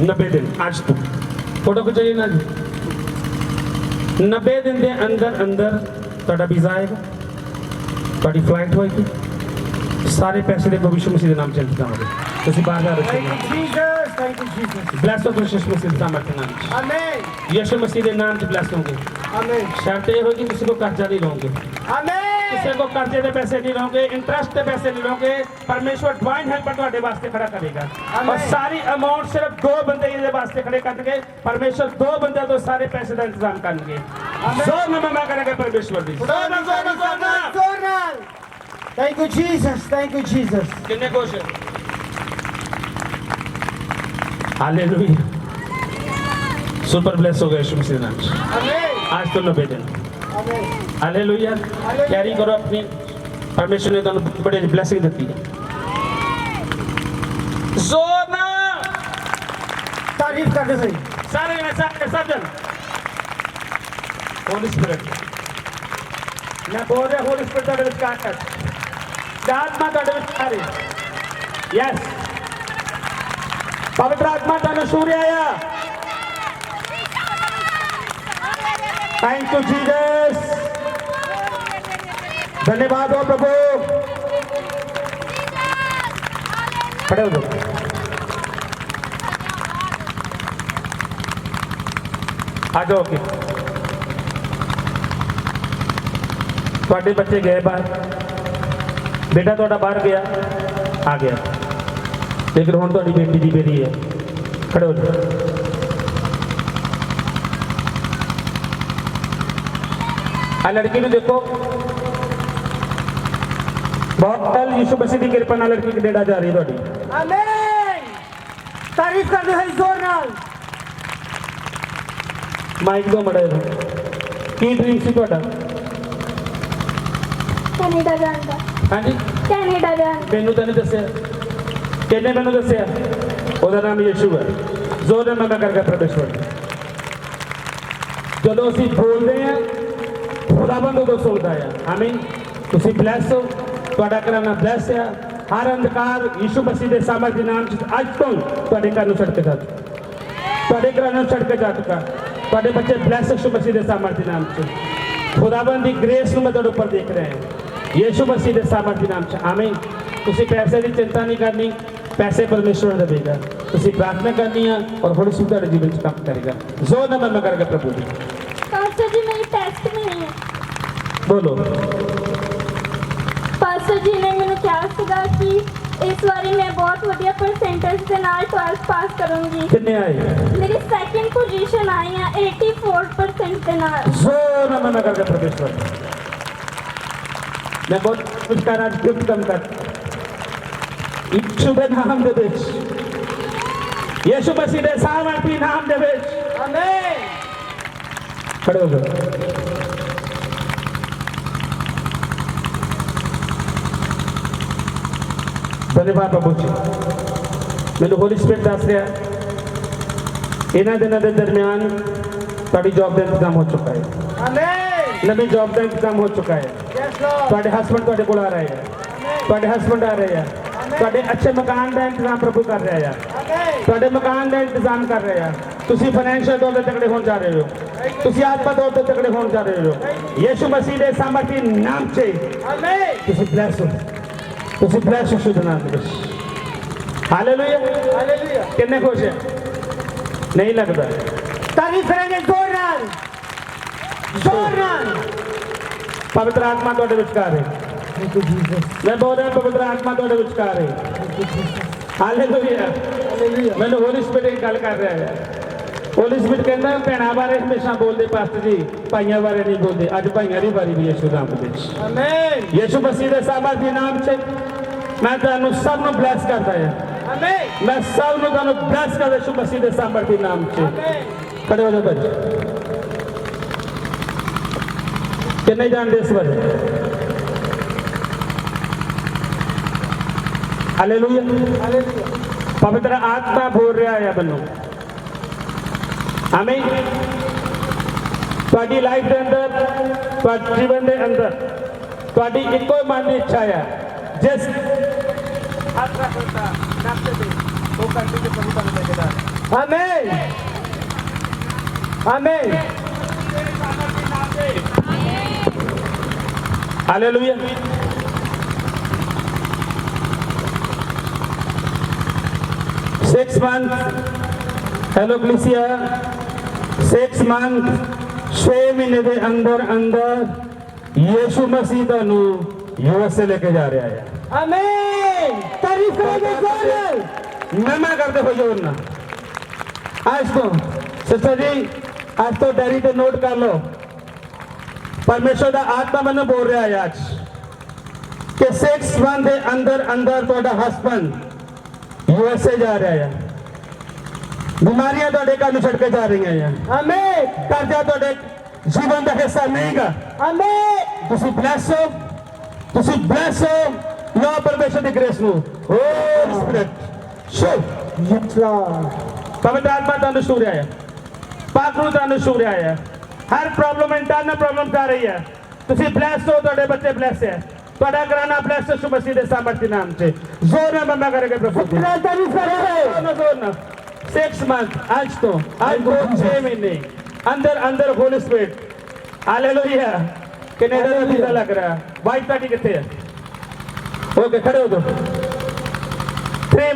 90 ਦਿਨ ਅੱਜ ਤੋਂ ਫੋਟੋ ਖਿਚਾਈ ਨਾ ਜੀ। 90 ਦਿਨ ਦੇ ਅੰਦਰ ਅੰਦਰ ਤੁਹਾਡਾ ਵੀਜ਼ਾ ਆਏਗਾ, ਤੁਹਾਡੀ ਫਲਾਈਟ ਹੋਏਗੀ, ਸਾਰੇ ਪੈਸੇ ਦੇ ਭਵਿੱਖ ਮਸੀਹ ਦੇ ਨਾਮ ਚ ਇੰਤਜ਼ਾਮ ਹੋਵੇ। ਤੁਸੀਂ ਬਾਹਰ ਜਾ ਰਹੇ ਹੋ। ਥੈਂਕ ਯੂ ਜੀਸਸ ਬਲੈਸ ਹੋ ਯीशु मसीह ਦੇ ਨਾਮ ਚ। ਆਮੀਨ ਯीशु मसीह ਦੇ ਨਾਮ ਚ ਬਲੈਸ ਹੋਗੇ। ਆਮੀਨ शर्त ये होगी किसी को कर्जा नहीं लोगे, ਆਮੀਨ किसी को कर्जे के पैसे नहीं लोगे, इंटरेस्ट के पैसे नहीं लोगे। परमेश्वर डिवाइन हेल्पर ਤੁਹਾਡੇ ਵਾਸਤੇ ਖੜਾ ਕਰੇਗਾ और सारी अमाउंट सिर्फ 2 ਬੰਦੇ ਇਹਦੇ ਵਾਸਤੇ ਖੜੇ ਕਰਨਗੇ। परमेश्वर 2 ਬੰਦਿਆਂ ਤੋਂ ਸਾਰੇ ਪੈਸੇ ਦਾ ਇੰਤਜ਼ਾਮ ਕਰਨਗੇ। ਜ਼ੋਰ ਨਾਲ ਮੈਂ ਕਰਾਂਗਾ परमेश्वर ਦੀ। ਜ਼ੋਰ ਨਾਲ ਥੈਂਕ ਯੂ ਜੀਸਸ ਕਿੰਨੇ ਖੁਸ਼ ਹੈ। हालेलुया। सुपर ब्लेस हो गए यीशु मसीह के नाम से। ਆਮੀਨ आज तो 90 दिन। ਆਮੀਨ हालेलुया। कैरी करो अपनी, परमेश्वर ने ਤੁਹਾਨੂੰ बड़ी ब्लेसिंग दी है। जोर ना ਤਾਰੀਫ ਕਰਦੇ ਹੋਏ सारे सब जन होली स्पिरिट मैं बोल रहा होली स्पिरिट ਤੁਹਾਡੇ ਵਿੱਚ ਕਾਟ ਕਰ ਆਤਮਾ ਤੁਹਾਡੇ ਵਿੱਚ ਆ ਰਹੀ। यस पवित्र आत्मा ਤੁਹਾਨੂੰ ਛੂ ਰਿਹਾ ਆ। थैंक यू जीसस, धन्यवाद हो प्रभु। खड़े हो जाओ। आ जाओ कि ਤੁਹਾਡੇ ਬੱਚੇ ਗਏ ਬਾਹਰ, ਬੇਟਾ ਤੁਹਾਡਾ ਬਾਹਰ ਗਿਆ ਆ ਗਿਆ, ਲੇਕਿਨ ਹੁਣ ਤੁਹਾਡੀ ਬੇਟੀ ਦੀ ਬੇਰੀ ਹੈ। ਖੜੇ ਹੋ ਜਾਓ। ਆ ਲੜਕੀ ਨੂੰ ਦੇਖੋ, ਬਹੁਤ ਕੱਲ ਯਿਸੂ ਮਸੀਹ ਦੀ ਕਿਰਪਾ ਨਾਲ ਲੜਕੀ ਕੈਨੇਡਾ ਜਾ ਰਹੀ ਹੈ ਤੁਹਾਡੀ Amen. ਤਾਰੀਫ ਕਰਦੇ ਹੋਏ ਜ਼ੋਰ ਨਾਲ। ਮਾਈਕ ਦੋ ਮੜਾ ਕੀ ਡ੍ਰੀਮ ਸੀ ਤੁਹਾਡਾ ਕੈਨੇਡਾ ਜਾਣ ਦਾ। ਹਾਂਜੀ ਕੈਨੇਡਾ ਜਾਣ। ਮੈਨੂੰ ਤਾਂ ਨਹੀਂ ਦੱਸਿਆ ਕਿਹਨੇ ਮੈਨੂੰ ਦੱਸਿਆ ਉਹਦਾ ਨਾਮ ਯਿਸੂ ਹੈ ਜ਼ੋਰ ਨਾਲ ਮੈਂ ਕਰਕੇ ਪਰਮੇਸ਼ਵਰ ਜਦੋਂ ਅਸੀਂ ਬੋਲਦੇ ਹਾਂ ਖੁਦਾਵੰਦ ਉਦੋਂ ਸੁਣਦਾ ਆ ਆਮੀਨ ਤੁਸੀਂ ਬਲੈਸ ਹੋ ਤੁਹਾਡਾ ਘਰਾਨਾ ਬਲੈਸ ਆ ਹਰ ਅੰਧਕਾਰ ਯਿਸੂ ਮਸੀਹ ਦੇ ਸਾਮਰਥ ਦੇ ਨਾਮ 'ਚ ਅੱਜ ਤੋਂ ਤੁਹਾਡੇ ਘਰ ਨੂੰ ਛੱਡ ਕੇ ਜਾ ਚੁੱਕਾ ਤੁਹਾਡੇ ਘਰਾਂ ਨੂੰ ਛੱਡ ਕੇ ਜਾ ਚੁੱਕਾ ਤੁਹਾਡੇ ਬੱਚੇ ਬਲੈਸ ਯਿਸੂ ਮਸੀਹ ਦੇ ਸਾਮਰਥ ਦੇ ਨਾਮ 'ਚ ਖੁਦਾਵੰਦ ਦੀ ਗ੍ਰੇਸ ਨੂੰ ਮੈਂ ਤੁਹਾਡੇ ਉੱਪਰ ਦੇਖ ਰਿਹਾ ਹਾਂ ਯਿਸੂ ਮਸੀਹ ਦੇ ਸਾਮਰਥ ਦੇ ਨਾਮ 'ਚ ਆਮੀਨ ਤੁਸੀਂ ਪੈਸੇ ਦੀ ਚਿੰਤਾ ਨਹੀਂ ਕਰਨੀ ਪੈਸੇ ਪਰਮੇਸ਼ਵਰ ਦਾ ਦੇਗਾ ਤੁਸੀਂ ਪ੍ਰਾਰਥਨਾ ਕਰਨੀ ਆ ਔਰ ਹੌਲੀ ਹੌਲੀ ਤੁਹਾਡੇ ਜੀਵਨ 'ਚ ਕੰਮ ਕਰੇਗਾ ਜ਼ੋਰ ਨਾਲ ਮੈਂ ਕਰਕੇ ਪ੍ਰਭੂ ਦੀ ਪਾਸਟਰ ਜੀ ਮੇਰੀ ਟੈਸਟ ਨਹੀਂ ਹੈ। ਬੋਲੋ ਪਾਸਟਰ ਜੀ ਨੇ ਮੈਨੂੰ ਕਿਹਾ ਸੀਗਾ ਕਿ ਇਸ ਵਾਰੀ ਮੈਂ ਬਹੁਤ ਵਧੀਆ ਪਰਸੈਂਟੇਜ ਦੇ ਨਾਲ 12th ਪਾਸ ਕਰੂੰਗੀ। ਕਿੰਨੇ ਆਏ ਮੇਰੀ ਸੈਕਿੰਡ ਪੋਜੀਸ਼ਨ ਆਈ ਆ 84% ਦੇ ਨਾਲ। ਜ਼ੋਰ ਨਾਲ ਮੈਂ ਕਰਕੇ ਪ੍ਰਭੇਸ਼ਵਰ ਮੈਂ ਬਹੁਤ ਕੁਝ ਕਰਾਂ ਗਿਫਟ ਕੰਮ ਕਰ ਯਿਸੂ ਦੇ ਨਾਮ ਦੇ ਵਿੱਚ ਯਿਸੂ ਮਸੀਹ ਦੇ ਸਾਮਰਥੀ ਨਾਮ ਦੇ ਵਿੱਚ Amen. ਖੜੇ ਹੋ ਜਾਓ ਧੰਨਵਾਦ ਪ੍ਰਭੂ ਜੀ ਮੈਨੂੰ ਹੋਲੀ ਸਪਿਰਿਟ ਦੱਸ ਰਿਹਾ ਇਹਨਾਂ ਦਿਨਾਂ ਦੇ ਦਰਮਿਆਨ ਤੁਹਾਡੀ ਜੌਬ ਦਾ ਇੰਤਜ਼ਾਮ ਹੋ ਚੁੱਕਾ ਹੈ Amen. ਨਵੀਂ ਜੌਬ ਦਾ ਇੰਤਜ਼ਾਮ ਹੋ ਚੁੱਕਾ ਹੈ Yes, Lord. ਤੁਹਾਡੇ ਹਸਬੰਡ ਤੁਹਾਡੇ ਕੋਲ ਆ ਰਹੇ ਆ ਤੁਹਾਡੇ ਹਸਬੰਡ ਆ ਰਹੇ ਆ ਤੁਹਾਡੇ ਅੱਛੇ ਮਕਾਨ ਦਾ ਇੰਤਜ਼ਾਮ ਪ੍ਰਭੂ ਕਰ ਰਿਹਾ ਆ Amen. ਤੁਹਾਡੇ ਮਕਾਨ ਦਾ ਇੰਤਜ਼ਾਮ ਕਰ ਰਹੇ ਆ ਤੁਸੀਂ ਫਾਈਨੈਂਸ਼ੀਅਲ ਤੌਰ ਤੇ ਤਕੜੇ ਹੋਣ ਜਾ ਰਹੇ ਹੋ ਤੁਸੀਂ ਆਤਮਾ ਤੌਰ ਤੇ ਤਕੜੇ ਹੋਣ ਜਾ ਰਹੇ ਹੋ ਯਿਸੂ ਮਸੀਹ ਦੇ ਸਾਮਰਥੀ ਨਾਮ 'ਚ Amen. ਤੁਸੀਂ ਬਲੈਸ ਹੋ ਤੁਸੀਂ ਬਲੈਸ ਹੋ ਸ਼ੁੱਧ ਨਾਮ ਦੇ ਵਿੱਚ ਹਾਲੇਲੂਇਆ Hallelujah. ਕਿੰਨੇ ਖੁਸ਼ ਹੈ ਨਹੀਂ ਲੱਗਦਾ ਤਾਰੀਫ ਕਰਾਂਗੇ ਜ਼ੋਰ ਨਾਲ। ਜ਼ੋਰ ਨਾਲ। ਪਵਿੱਤਰ ਆਤਮਾ ਤੁਹਾਡੇ ਵਿਚਕਾਰ ਹੈ Thank you, Jesus. ਮੈਂ ਬੋਲ ਰਿਹਾ ਪਵਿੱਤਰ ਆਤਮਾ ਤੁਹਾਡੇ ਵਿਚਕਾਰ ਹੈ Thank you, Jesus. Hallelujah Hallelujah. ਮੈਨੂੰ ਹੋਲੀ ਸਪਿਰਿਟ ਦੀ ਗੱਲ ਕਰ ਰਿਹਾ ਹੈ ਹੋਲੀ ਸਪਿਰਿਟ ਕਹਿੰਦਾ ਭੈਣਾਂ ਬਾਰੇ ਹਮੇਸ਼ਾ ਬੋਲਦੇ ਪਾਸਟਰ ਜੀ ਭਾਈਆਂ ਬਾਰੇ ਨਹੀਂ ਬੋਲਦੇ ਅੱਜ ਭਾਈਆਂ ਦੀ ਵਾਰੀ ਵੀ ਯਿਸੂ ਨਾਮ ਦੇ ਵਿੱਚ Amen. ਯਿਸੂ ਮਸੀਹ ਦੇ ਸਾਮਰਥੀ ਨਾਮ 'ਚ ਮੈਂ ਤੁਹਾਨੂੰ ਸਭ ਨੂੰ ਬਲੈਸ ਕਰਦਾ ਹਾਂ Amen. ਮੈਂ ਸਭ ਨੂੰ ਤੁਹਾਨੂੰ ਬਲੈਸ ਕਰਦਾ ਯਿਸੂ ਮਸੀਹ ਦੇ ਸਾਮਰਥੀ ਨਾਮ 'ਚ Amen. ਖੜੇ ਹੋ ਜਾਓ ਬੱਚੇ ਕਿੰਨੇ ਜਾਣਦੇ ਇਸ ਬਾਰੇ ਹਾਲੇਲੂਇਆ Hallelujah. ਪਵਿੱਤਰ ਆਤਮਾ ਬੋਲ ਰਿਹਾ ਹੈ ਮੈਨੂੰ ਆਮੀਨ ਤੁਹਾਡੀ ਲਾਈਫ ਦੇ ਅੰਦਰ ਤੁਹਾਡੇ ਜੀਵਨ ਦੇ ਅੰਦਰ ਤੁਹਾਡੀ ਇੱਕੋ ਹੀ ਮਨ ਦੀ ਇੱਛਾ ਹੈ ਜਿਸ ਹੱਥ ਰੱਖਦਾ ਨਕਸ਼ੇ ਤੇ ਉਹ ਕਰਨੀ ਤੇ ਪ੍ਰਭੂ ਤੁਹਾਨੂੰ ਲੈ ਕੇ ਜਾ Amen. Amen. Hallelujah Six months hello कलीसिया 6 month 6 ਮਹੀਨੇ ਦੇ ਅੰਦਰ ਅੰਦਰ ਯਿਸੂ ਮਸੀਹ ਤੁਹਾਨੂੰ ਯੂਐਸਏ ਲੈ ਕੇ ਜਾ ਰਿਹਾ ਹੈ Amen. ਤਾਰੀਫ ਕਰਾਂਗੇ ਜ਼ੋਰ ਨਾਲ। ਮਹਿਮਾ ਕਰਦੇ ਹੋ ਜੋਰ ਨਾ ਅੱਜ ਤੋਂ ਸਿਸਟਰ ਜੀ ਅੱਜ ਤੋਂ ਡੈਰੀ ਤੇ ਨੋਟ ਕਰ ਲਓ ਪਰਮੇਸ਼ਰ ਦਾ ਆਤਮਾ ਮੈਨੂੰ ਬੋਲ ਰਿਹਾ ਹੈ ਅੱਜ ਕਿ 6 month ਦੇ ਅੰਦਰ ਅੰਦਰ ਤੁਹਾਡਾ ਹਸਬੰਡ ਯੂਐਸਏ ਜਾ ਰਿਹਾ ਹੈ ਬਿਮਾਰੀਆਂ ਤੁਹਾਡੇ ਘਰ ਨੂੰ ਛੱਡ ਕੇ ਜਾ ਰਹੀਆਂ ਹੈ Amen. ਕਰਜ਼ਾ ਤੁਹਾਡੇ ਜੀਵਨ ਦਾ ਹਿੱਸਾ ਨਹੀਂਗਾ Amen. ਤੁਸੀਂ ਬਲੈਸ ਹੋ ਲੋ ਪਰਮੇਸ਼ਰ ਦੀ ਗ੍ਰੇਸ ਨੂੰ ਹੋਲੀ ਸਪਿਰਿਟ ਸ਼ੋ Yes, Lord. ਪਵਿੱਤਰ ਆਤਮਾ ਤੁਹਾਨੂੰ ਛੂ ਰਿਹਾ ਹੈ ਪਾਕ ਨੂੰ ਤੁਹਾਨੂੰ ਛੂ ਰਿਹਾ ਹੈ ਹਰ ਪ੍ਰੋਬਲਮ ਇੰਟਰਨਲ ਪ੍ਰੋਬਲਮ ਆ ਰਹੀ ਹੈ ਤੁਸੀਂ ਬਲੈਸ ਹੋ ਤੁਹਾਡੇ ਬੱਚੇ ਬਲੈਸ ਹੈ ਤੁਹਾਡਾ ਘਰਾਨਾ ਬਲੈਸ ਯਿਸੂ ਮਸੀਹ ਦੇ ਸਾਮਰਥੀ ਨਾਮ 'ਚ ਜ਼ੋਰ ਨਾਲ ਬੰਦਾ ਕਰੇਗਾ ਪ੍ਰਭੂ ਦੀ ਨਾਲ ਤਾਰੀਫ ਕਰਾਂਗੇ। ਜ਼ੋਰ ਨਾਲ 6 month ਅੱਜ ਤੋਂ 6 ਮਹੀਨੇ ਅੰਦਰ ਹੋਲੀ ਸਪਿਰਿਟ ਹਾਲੇਲੂਇਆ ਕੈਨੇਡਾ ਦਾ ਵੀਜ਼ਾ ਲੱਗ ਰਿਹਾ ਵਾਈਫ ਤੁਹਾਡੀ ਕਿੱਥੇ ਹੈ ਓਕੇ ਖੜੇ ਹੋ ਜਾਓ 3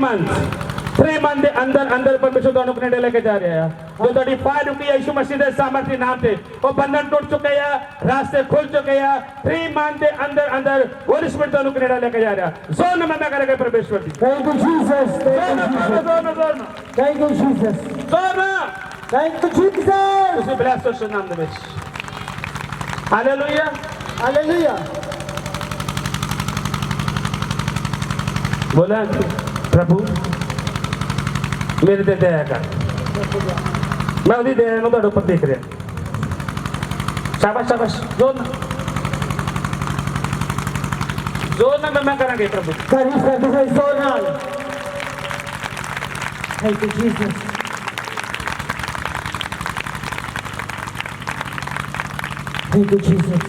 month ਦੇ ਅੰਦਰ ਪਰਮੇਸ਼ਰ ਤੁਹਾਨੂੰ ਕੈਨੇਡਾ ਲੈ ਕੇ ਜਾ ਰਿਹਾ ਹੈ ਜੋ ਤੁਹਾਡੀ ਫਾਇਰ ਰੁਕੀ ਹੈ ਯਿਸੂ ਮਸੀਹ ਦੇ ਸਾਮਰਥੀ ਨਾਮ ਤੇ ਉਹ ਬੰਧਨ ਟੁੱਟ ਚੁੱਕੇ ਆ ਰਾਸਤੇ ਖੁੱਲ ਚੁੱਕੇ ਆ 3 month ਦੇ ਅੰਦਰ ਹੋਲੀ ਸਪਿਰਿਟ ਤੁਹਾਨੂੰ ਕੈਨੇਡਾ ਲੈ ਕੇ ਜਾ ਰਿਹਾ ਜ਼ੋਰ ਨਾਲ ਮੈਂ ਕਰੇਗਾ ਪਰਮੇਸ਼ਰ ਦੀ Thank you, Jesus. Thank you, Jesus. ਜ਼ੋਰ ਨਾਲ Thank you, Jesus. Thank you, Jesus. ਤੁਸੀਂ ਬਲੈਸ ਹੋ ਯਿਸੂ ਨਾਮ ਦੇ ਵਿੱਚ ਹਾਲੇਲੂਇਆ Hallelujah. बोला प्रभु मेरे ते दया कर, मैं ਉਹਦੀ ਦਇਆ ਨੂੰ ਤੁਹਾਡੇ ਉੱਪਰ ਦੇਖ ਰਿਹਾ। शाबाश शाबाश, जोर ना मैं करेंगे प्रभु। तारीफ करते हुए जोर नाल। Thank you Jesus. Thank you Jesus.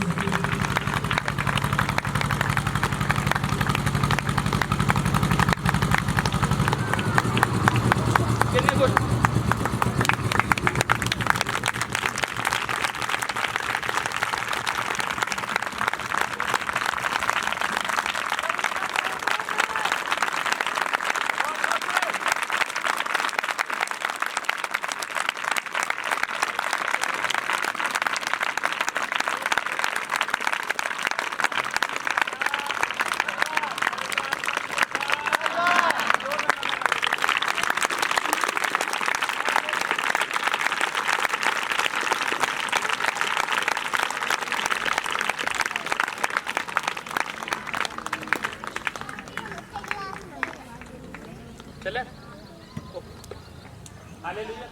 चले हालेलुया।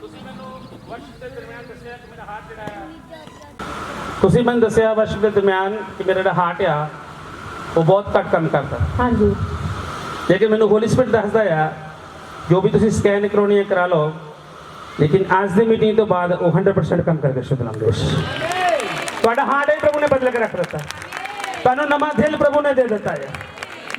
ਤੁਸੀਂ ਮੈਨੂੰ ਵਰਸ਼ਿਪ ਦੇ ਦਰਮਿਆਨ ਦੱਸਿਆ ਕਿ ਮੇਰਾ ਹਾਰਟ ਜਿਹੜਾ ਆ, ਤੁਸੀਂ ਮੈਨੂੰ ਦੱਸਿਆ ਵਰਸ਼ਿਪ ਦੇ ਦਰਮਿਆਨ ਕਿ ਮੇਰਾ ਜਿਹੜਾ ਹਾਰਟ ਆ ਉਹ ਬਹੁਤ ਘੱਟ ਕੰਮ ਕਰਦਾ, हाँ जी ਲੇਕਿਨ ਮੈਨੂੰ ਹੋਲੀ ਸਪਿਰਿਟ ਦੱਸਦਾ ਆ ਜੋ ਵੀ ਤੁਸੀਂ ਸਕੈਨ ਕਰਾਉਣੀ ਹੈ ਕਰਾ ਲਓ, ਲੇਕਿਨ ਅੱਜ ਦੀ ਮੀਟਿੰਗ ਤੋਂ ਬਾਅਦ ਉਹ 100% ਕੰਮ ਕਰਕੇ ਸ਼ੁਭ ਨਾਮ ਦੇ ਤੁਹਾਡਾ ਹਾਰਟ ਹੀ ਪ੍ਰਭੂ ਨੇ ਬਦਲ ਕੇ ਰੱਖ ਦਿੱਤਾ, ਤੁਹਾਨੂੰ ਨਵਾਂ ਦਿਲ ਪ੍ਰਭੂ ਨੇ ਦੇ ਦਿੱਤਾ ਹੈ।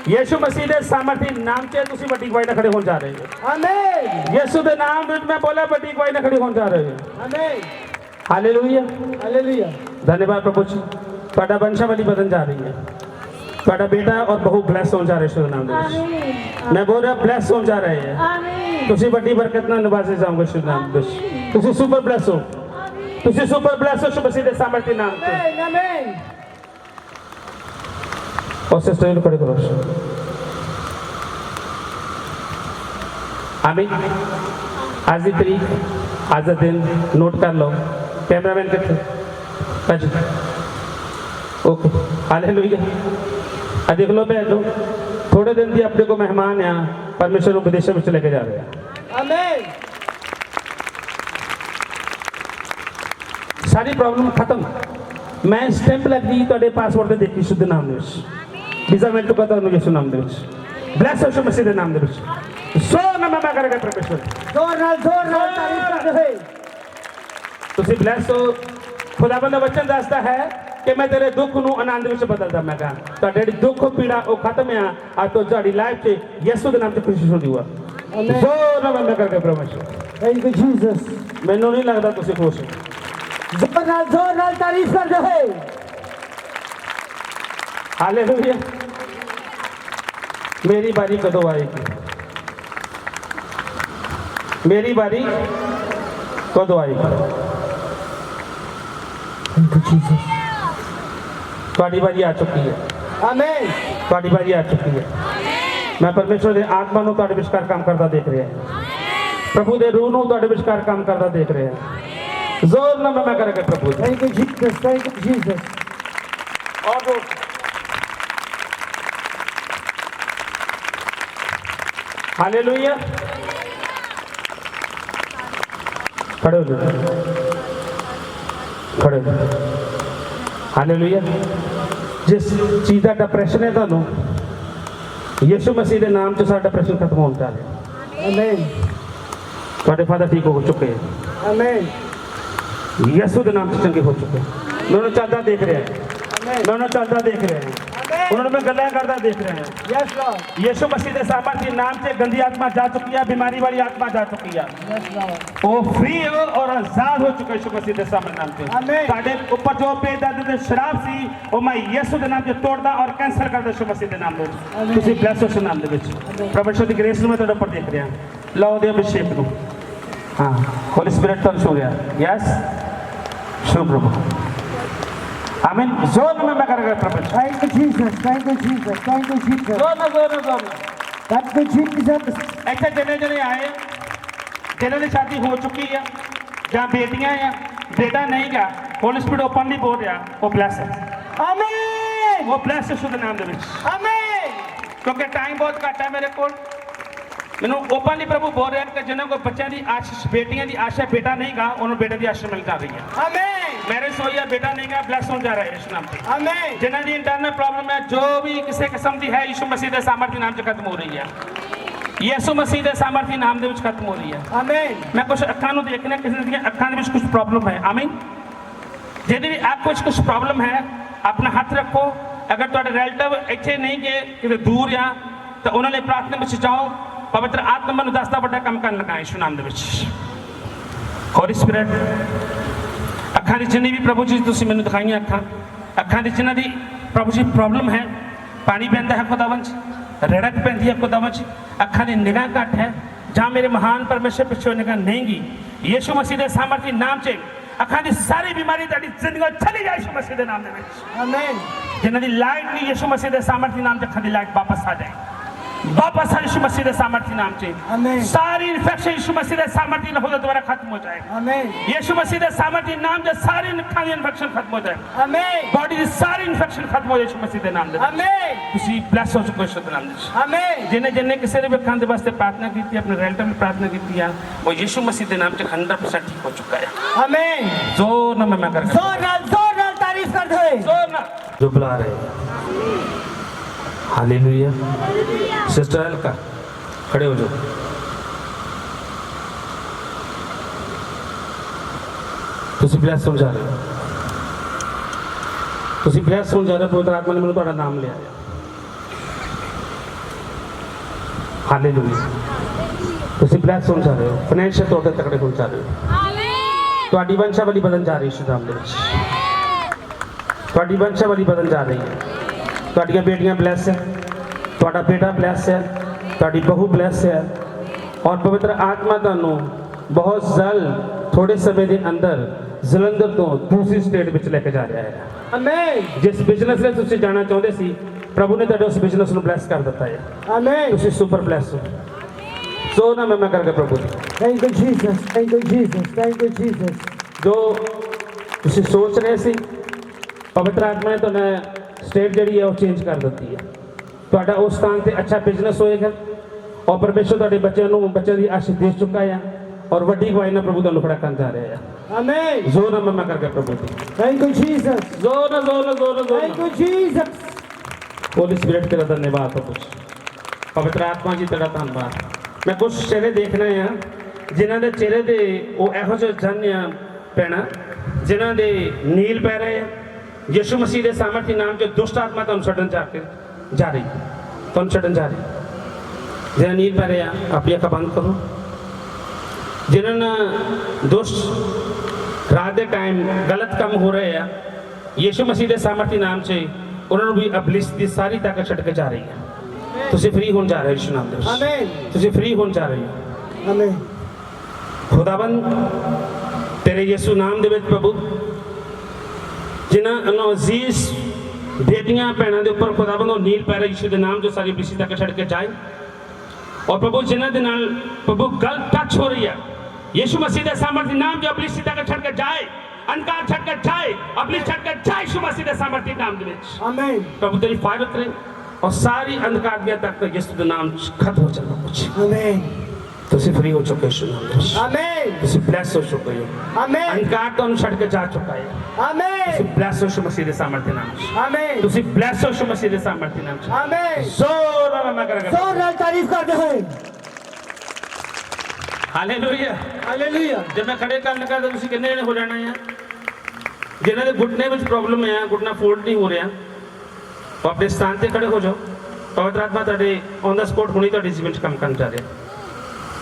ਯਿਸੂ ਮਸੀਹ ਦੇ ਸਾਮਰਥੀ ਨਾਮ 'ਚ ਤੁਸੀਂ ਵੱਡੀ ਗਵਾਹੀ ਨਾਲ ਖੜੇ ਹੋਣ ਜਾ ਰਹੇ ਹੋ। आमीन ਯਿਸੂ ਦੇ ਨਾਮ ਵਿੱਚ ਮੈਂ ਬੋਲਿਆ ਵੱਡੀ ਗਵਾਹੀ ਨਾਲ ਖੜੇ ਹੋਣ ਜਾ ਰਹੇ ਹੋ। आमीन ਹਾਲੇਲੂਇਆ, हालेलुया। ਧੰਨਵਾਦ ਪ੍ਰਭੂ ਜੀ, ਤੁਹਾਡਾ ਵੰਸ਼ਾਵਲੀ ਬਦਲ ਜਾ ਰਹੀ ਹੈ, ਤੁਹਾਡਾ ਬੇਟਾ ਔਰ ਬਹੂ ਬਲੈਸ ਹੋਣ ਜਾ ਰਹੇ ਸ਼ੁਭ ਨਾਮ ਦੇ ਵਿੱਚ। आमीन ਮੈਂ ਬੋਲ ਰਿਹਾ ਬਲੈਸ ਹੋਣ ਜਾ ਰਹੇ ਹੈ, आमीन ਤੁਸੀਂ ਵੱਡੀ ਬਰਕਤ ਨਾਲ ਨਵਾਜ਼ੇ ਜਾਓਗੇ ਸ਼ੁਭ ਨਾਮ ਦੇ ਵਿੱਚ। ਤੁਸੀਂ ਸੁਪਰ ਬਲੈਸ ਹੋ, ਤੁਸੀਂ ਸੁਪਰ ਬਲੈਸ ਹੋ ਸ਼ੁਭ ਮਸੀਹ ਦੇ ਸਾਮਰਥੀ ਨਾਮ 'ਚ। आमीन आमीन और सिस्टर को खड़े करो। आमीन। आज की तारीख, आज का दिन नोट कर लो। कैमरामैन कितने? Okay, hallelujah. आ देख लो भैन, थोड़े दिन की अपने को मेहमान आ परमेश्वर को विदेशों में लेके जा रहे हैं। आमीन सारी प्रॉब्लम खत्म। मैं स्टैंप लग गई तो पासपोर्ट से देखी शुद्ध नाम दे वीजा मिल चुका था यीशु नाम दे ब्लेस हो मसीह के नाम दे सो नाम मैं करेगा परमेश्वर जोर नाल तारीफ करते हुए ਤੁਸੀਂ ਬਲੈਸ ਹੋ। ਖੁਦਾਵੰਦ ਦਾ ਵਚਨ ਦੱਸਦਾ ਹੈ ਕਿ ਮੈਂ ਤੇਰੇ ਦੁੱਖ ਨੂੰ ਆਨੰਦ ਵਿੱਚ ਬਦਲਦਾ। ਮੈਂ ਕਹਾਂ ਤੁਹਾਡੇ ਜਿਹੜੀ ਦੁੱਖ ਪੀੜਾ ਉਹ ਖਤਮ ਆ, ਅੱਜ ਤੋਂ ਤੁਹਾਡੀ ਲਾਈਫ 'ਚ ਯਿਸੂ ਦੇ ਨਾਮ 'ਚ ਖੁਸ਼ੀ ਹੁੰਦੀ ਹੋਆ। Amen. ਸੋ ਨਾਮ ਮੈਂ ਕਰਕੇ ਪਰਮੇਸ਼ਰ, Thank you Jesus. ਮੈਨੂੰ ਨਹੀਂ ਲੱਗਦਾ ਤੁਸੀਂ ਖੁਸ਼ ਹੋ। जोर नाल तारीफ करते हुए हालेलुया। मेरी बारी कदों आएगी? मेरी बारी कदों आएगी? Thank you Jesus. ਤੁਹਾਡੀ ਬਾਰੀ ਆ ਚੁੱਕੀ ਹੈ, आमीन ਤੁਹਾਡੀ ਬਾਰੀ ਆ ਚੁੱਕੀ ਹੈ। ਮੈਂ ਪਰਮੇਸ਼ਰ ਦੇ ਆਤਮਾ ਨੂੰ ਤੁਹਾਡੇ ਵਿਚਕਾਰ ਕੰਮ ਕਰਦਾ ਦੇਖ ਰਿਹਾ ਹਾਂ, ਪ੍ਰਭੂ ਦੇ ਰੂਹ ਨੂੰ ਤੁਹਾਡੇ ਵਿਚਕਾਰ ਕੰਮ ਕਰਦਾ ਦੇਖ ਰਿਹਾ ਹਾਂ। ਜ਼ੋਰ ਨਾਲ ਮੈਂ ਕਰਾਂਗਾ ਪ੍ਰਭੂ ਦਾ। Thank you Jesus. Thank you Jesus. और वो हालेलुया। खड़े हो जाओ, खड़े हो जाओ। हालेलुया। जिस चीज़ का डिप्रेशन है ਤੁਹਾਨੂੰ ਯਿਸੂ ਮਸੀਹ ਦੇ ਨਾਮ 'ਚ ਸਾਡਾ ਡਿਪਰੈਸ਼ਨ ਖਤਮ ਹੋਣ ਜਾ ਰਿਹਾ। Amen. ਤੁਹਾਡੇ ਫਾਦਰ ਠੀਕ ਹੋ ਚੁੱਕੇ ਹੈ, Amen. ਯਿਸੂ ਦੇ ਨਾਮ 'ਚ ਚੰਗੇ ਹੋ ਚੁੱਕੇ। ਮੈਂ ਉਹਨੂੰ ਚੱਲਦਾ ਦੇਖ ਰਿਹਾ, ਮੈਂ ਉਹਨੂੰ ਚੱਲਦਾ ਦੇਖ ਰਿਹਾ, ਉਹਨਾਂ ਨੂੰ ਮੈਂ ਗੱਲਾਂ ਕਰਦਾ ਦੇਖ ਰਿਹਾ। Yes Lord. यीशु मसीह के सामर्थ्य नाम से गंदी आत्मा जा चुकी है, बीमारी वाली आत्मा जा चुकी है, Yes Lord. वो फ्री हो और आजाद हो चुका है यीशु मसीह के सामर्थ्य नाम से। Amen. ताड़े ऊपर जो पे दर्द दे शराब सी वो मैं यीशु के नाम से तोड़दा और कैंसल करदा यीशु मसीह के नाम में। तुसी ब्लेस हो नाम दे विच परमेश्वर की ग्रेस ਨੂੰ मैं ਤੁਹਾਡੇ ਉੱਪਰ ਦੇਖ ਰਿਹਾ। ਲਓ ਦੇ ਅਭਿਸ਼ੇਕ ਨੂੰ, ਹਾਂ ਹੋਲੀ ਸਪਿਰਿਟ ਤੁਹਾਨੂੰ ਛੂ ਰਿਹਾ। ਯੈਸ ਸ਼ੁਭ ਪ੍ਰਭੂ, आमीन। जोर में मैं करेगा परमेश्वर, Thank you Jesus. Thank you Jesus. Thank you Jesus. जोर में जोर में जोर में। Thank you Jesus. ਇੱਥੇ ਜਿੰਨੇ ਜਣੇ ਆਏ ਜਿਨ੍ਹਾਂ ਦੀ ਸ਼ਾਦੀ ਹੋ ਚੁੱਕੀ ਆ ਜਾਂ ਬੇਟੀਆਂ ਆ, ਬੇਟਾ ਨਹੀਂ ਗਾ, ਹੋਲੀ ਸਪਿਰਿਟ ਓਪਨਲੀ ਬੋਲ ਰਿਹਾ, ਉਹ ਬਲੈਸ ਹੈ, Amen. ਉਹ ਬਲੈਸ ਹੈ ਸ਼ੁੱਧ ਨਾਮ ਦੇ ਵਿੱਚ। Amen. क्योंकि टाइम बहुत घट है मेरे को मैनू ओपनली प्रभु बोल रहे हैं कि जिन्होंने कोई बच्चों की आशीष बेटियां की आशा बेटा नहीं गा उन्होंने बेटे की आशीष मिल जा रही है आमीन मैरिज हुई है बेटा नहीं गा ब्लैस हो जा रहा है यीशु नाम से आमीन जिन्हों की इंटरनल प्रॉब्लम है जो भी किसी किस्म की है यीशु मसीह के सामर्थ्य नाम से खत्म हो रही है यीशु मसीह के सामर्थ्य नाम के खत्म हो रही है आमीन मैं कुछ अखां नूं देखना किसी दी अखां दे विच कुछ प्रॉब्लम है आमीन जिहदी भी अख विच कुछ प्रॉब्लम है अपना हाथ रखो अगर तुहाडे रिलेटिव इत्थे नहीं गए किते दूर आ तो उन्होंने प्रार्थना में जाओ पवित्र आत्मा मैनूं दसदा वड्डा काम करन लगा यीशु नाम दे विच होली स्पिरिट अखां दी जिन्नी भी प्रभु जी तुसीं मैनूं दिखाईयां अखां दी जिन्हां दी प्रभु जी प्रॉब्लम है पानी पैंदा है खुदावन च रड़क पैंदी है खुदावन च अखां दी निगाह घट है जहाँ मेरे महान परमेश्वर पिछों निगाह नहीं गी यीशु मसीह के सामर्थ्य नाम से अखां दी सारी बीमारी तुहाडी जिंदगी चली जाए यीशु मसीह के नाम दे विच आमीन जिन्हां दी लाइट नहीं यीशु मसीह के सामर्थ्य नाम से अखां दी लाइट वापस आ जाए वापस आ यीशु मसीह के सामर्थ्य नाम से आमीन सारी इन्फेक्शन यीशु मसीह के सामर्थ्य नाम द्वारा खत्म हो जाए आमीन यीशु मसीह के सामर्थ्य नाम से सारी अखां दी इन्फेक्शन खत्म हो जाए आमीन बॉडी की सारी इन्फेक्शन खत्म हो जाए यीशु मसीह के नाम से आमीन तुसीं ब्लेस हो चुके यीशु के नाम से आमीन जिन्हें जिन्हें किसी ने भी अखां दे वास्ते प्रार्थना की अपने रिलेटिव में प्रार्थना की वो यीशु मसीह के नाम से 100% ठीक हो चुका है आमीन जोर ना मैं करके जोर नाल तारीफ कर दो जोर ना जो बुला रहे हैं हालेलुया सिस्टर अलका खड़े हो जाओ ਤੁਸੀਂ ਬਲੈਸ ਹੋ ਜਾ ਰਹੇ ਹੋ ਤੁਸੀਂ ਬਲੈਸ ਹੋ ਜਾ ਰਹੇ ਹੋ ਪਵਿੱਤਰ ਆਤਮਾ ਨੇ ਮੈਨੂੰ ਤੁਹਾਡਾ ਨਾਮ ਲਿਆ ਹੈ ਹਾਲੇਲੂਇਆ ਤੁਸੀਂ ਬਲੈਸ ਹੋ ਜਾ ਰਹੇ ਹੋ ਫਾਈਨੈਂਸ਼ੀਅਲ ਤੌਰ ਤੇ ਤਕੜੇ ਹੋ ਜਾ ਰਹੇ ਹੋ ਆਮੀਨ ਤੁਹਾਡੀ ਵੰਸ਼ਾਵਲੀ ਬਦਲ ਜਾ ਰਹੀ ਹੈ ਯਿਸੂ ਨਾਮ ਦੇ ਵਿੱਚ ਤੁਹਾਡੀ ਵੰਸ਼ਾਵਲੀ ਬਦਲ ਜਾ ਰਹੀ ਹੈ ਤੁਹਾਡੀਆਂ ਬੇਟੀਆਂ ਬਲੈਸ ਹੈ ਤੁਹਾਡਾ ਬੇਟਾ ਬਲੈਸ ਹੈ ਤੁਹਾਡੀ ਬਹੂ ਬਲੈਸ ਹੈ और पवित्र आत्मा ਤੁਹਾਨੂੰ बहुत जल्द थोड़े समय के अंदर जलंधर तो दूसरी स्टेट में लेके जा रहा है आमीन जिस बिजनेस में तुसीं जाना चाहते सी प्रभु ने तुहाडे उस बिजनेस को ब्लैस कर दिता है आमीन तुसीं सुपर ब्लैस हो सो ना मैं करके प्रभु जी thank you Jesus thank you Jesus thank you Jesus जो तुसीं सोच रहे सी पवित्र आत्मा ने तुहाडे स्टेट जिहड़ी है वो चेंज कर दी है तुहाडा उस स्थान से अच्छा बिजनेस होएगा और परमेश्वर तुहाडे बच्चों की आशीष दे चुका है और वड्डी गवाही नाल प्रभु तुहानूं खड़ा करन जा रहा है आमीन जोर नाल मैं करके प्रभु जी थैंक यू जीसस जोर नाल thank you Jesus Holi spirit तेरा धन्यवाद हो कुछ पवित्र आत्मा जी तेरा धन्यवाद मैं कुछ चेहरे देखना है जिन्हों के चेहरे दे वो इहो जिहे जन आ पैना जिन्हों के नील पै रहे हैं यीशु मसीह के सामर्थ्य नाम से दुष्ट आत्मा तुहानूं छड्डण जा रही तुहानूं छड्डण जा रही जिन्हें नील पै रहे हैं अपनी अखां बंद करो जिन्होंने दुष्ट रात के टाइम गलत काम हो रहे हैं यीशु मसीह के सामर्थ्य नाम से उन्होंने भी अबलिस की सारी ताकत छड्ड के जा रही है तुसीं फ्री होने जा रहे हो यीशु नाम दे आमीन तुसीं फ्री होने जा रहे हो आमीन खुदाबंद तेरे यीशु नाम दे विच प्रभु जिन्हां अजीज बेटियां भैणों के उपर खुदाबंद और नील पै रहे यीशु के नाम जो सारी अबलिस ताकत छड्ड के जाए और प्रभु जिन्हां दे नाल प्रभु गलत टच हो रही है यीशु मसीह के सामर्थ्य नाम जो अबलिस ताकत छड्ड के जाए अंधकार छड्ड के जाए अबलिस छड्ड के जाए यीशु मसीह के सामर्थ्य नाम दे विच आमीन प्रभु तेरी फायर उतरे और सारी अंधकार दिया तक यीशु के नाम खत्म हो जाना कुछ आमीन तुसीं फ्री हो चुके यीशु नाम दे विच आमीन तुसीं ब्लेस हो चुके हो आमीन अंधकार तो छड़ के जा चुका है आमीन तुसीं ब्लेस हो यीशु मसीह के सामर्थ्य नाम से आमीन तुसीं ब्लेस हो यीशु मसीह के सामर्थ्य नाम से आमीन जोर नाल मैं करके जोर नाल तारीफ कर दो हालेलुया हालेलुया जब मैं खड़े करने का तो तुसीं किन्ने जने हो जाना है जिन्हां दे घुटने में प्रॉब्लम है घुटना फोल्ड नहीं हो रहा तो अपने स्थान से खड़े हो जाओ पवित्र आत्मा तुहाडे ऑन द स्पॉट हुणी तुहाडे जीवन च काम करन जा रहा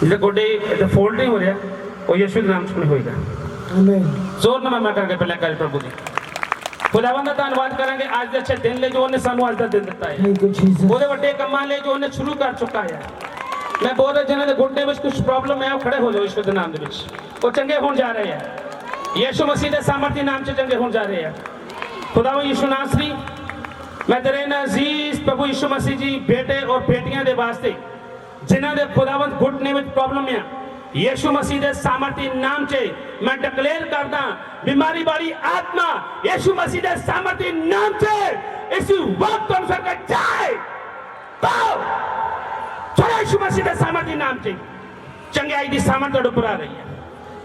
जिहड़े गोडे फोल्ड नहीं हो रहा वो यीशु के नाम से होएगा आमीन जोर नाल मैं करके पहले कर प्रभु जी खुदावंद दा धन्नवाद करांगे आज दे अच्छे दिन ले जो उन्हें सानू आज दा दिन दिता है थैंक यू जीसस ਉਹਦੇ ਵੱਡੇ ਕੰਮਾਂ ਲਈ ਜੋ ਉਹਨੇ ਸ਼ੁਰੂ ਕਰ ਚੁੱਕਾ ਹੈ ਮੈਂ ਬੋਲ ਰਿਹਾ ਜਿਨ੍ਹਾਂ ਦੇ ਘੁੱਟਨੇ ਵਿੱਚ ਕੁਝ ਪ੍ਰੋਬਲਮ ਹੈ ਉਹ ਖੜੇ ਹੋ ਜਾਓ ਯਿਸੂ ਦੇ ਨਾਮ ਦੇ ਵਿੱਚ ਉਹ ਚੰਗੇ ਹੋਣ ਜਾ ਰਹੇ ਆ ਯਿਸੂ ਮਸੀਹ ਦੇ ਸਾਮਰਥੀ ਨਾਮ 'ਚ ਚੰਗੇ ਹੋਣ ਜਾ ਰਹੇ ਆ खुदावंद यीशु नासरी मैं तेरे अजीज प्रभु यीशु मसीह जी बेटे और बेटियां दे वास्ते जिन्हां दे खुदावंद घुटने में प्रॉब्लम है यीशु मसीह के सामर्थी नाम से मैं डिक्लेयर करदा बीमारी वाली आत्मा यीशु मसीह के सामर्थी नाम से इसी वक्त उनसे जाए ਪਾਓ ਚਲੋ ਯਿਸੂ ਮਸੀਹ ਦੇ ਸਾਮਰਥ ਦੇ ਨਾਮ 'ਚ ਚੰਗਿਆਈ ਦੀ ਸਾਮਰਥ ਤੁਹਾਡੇ ਉੱਪਰ ਆ ਰਹੀ ਹੈ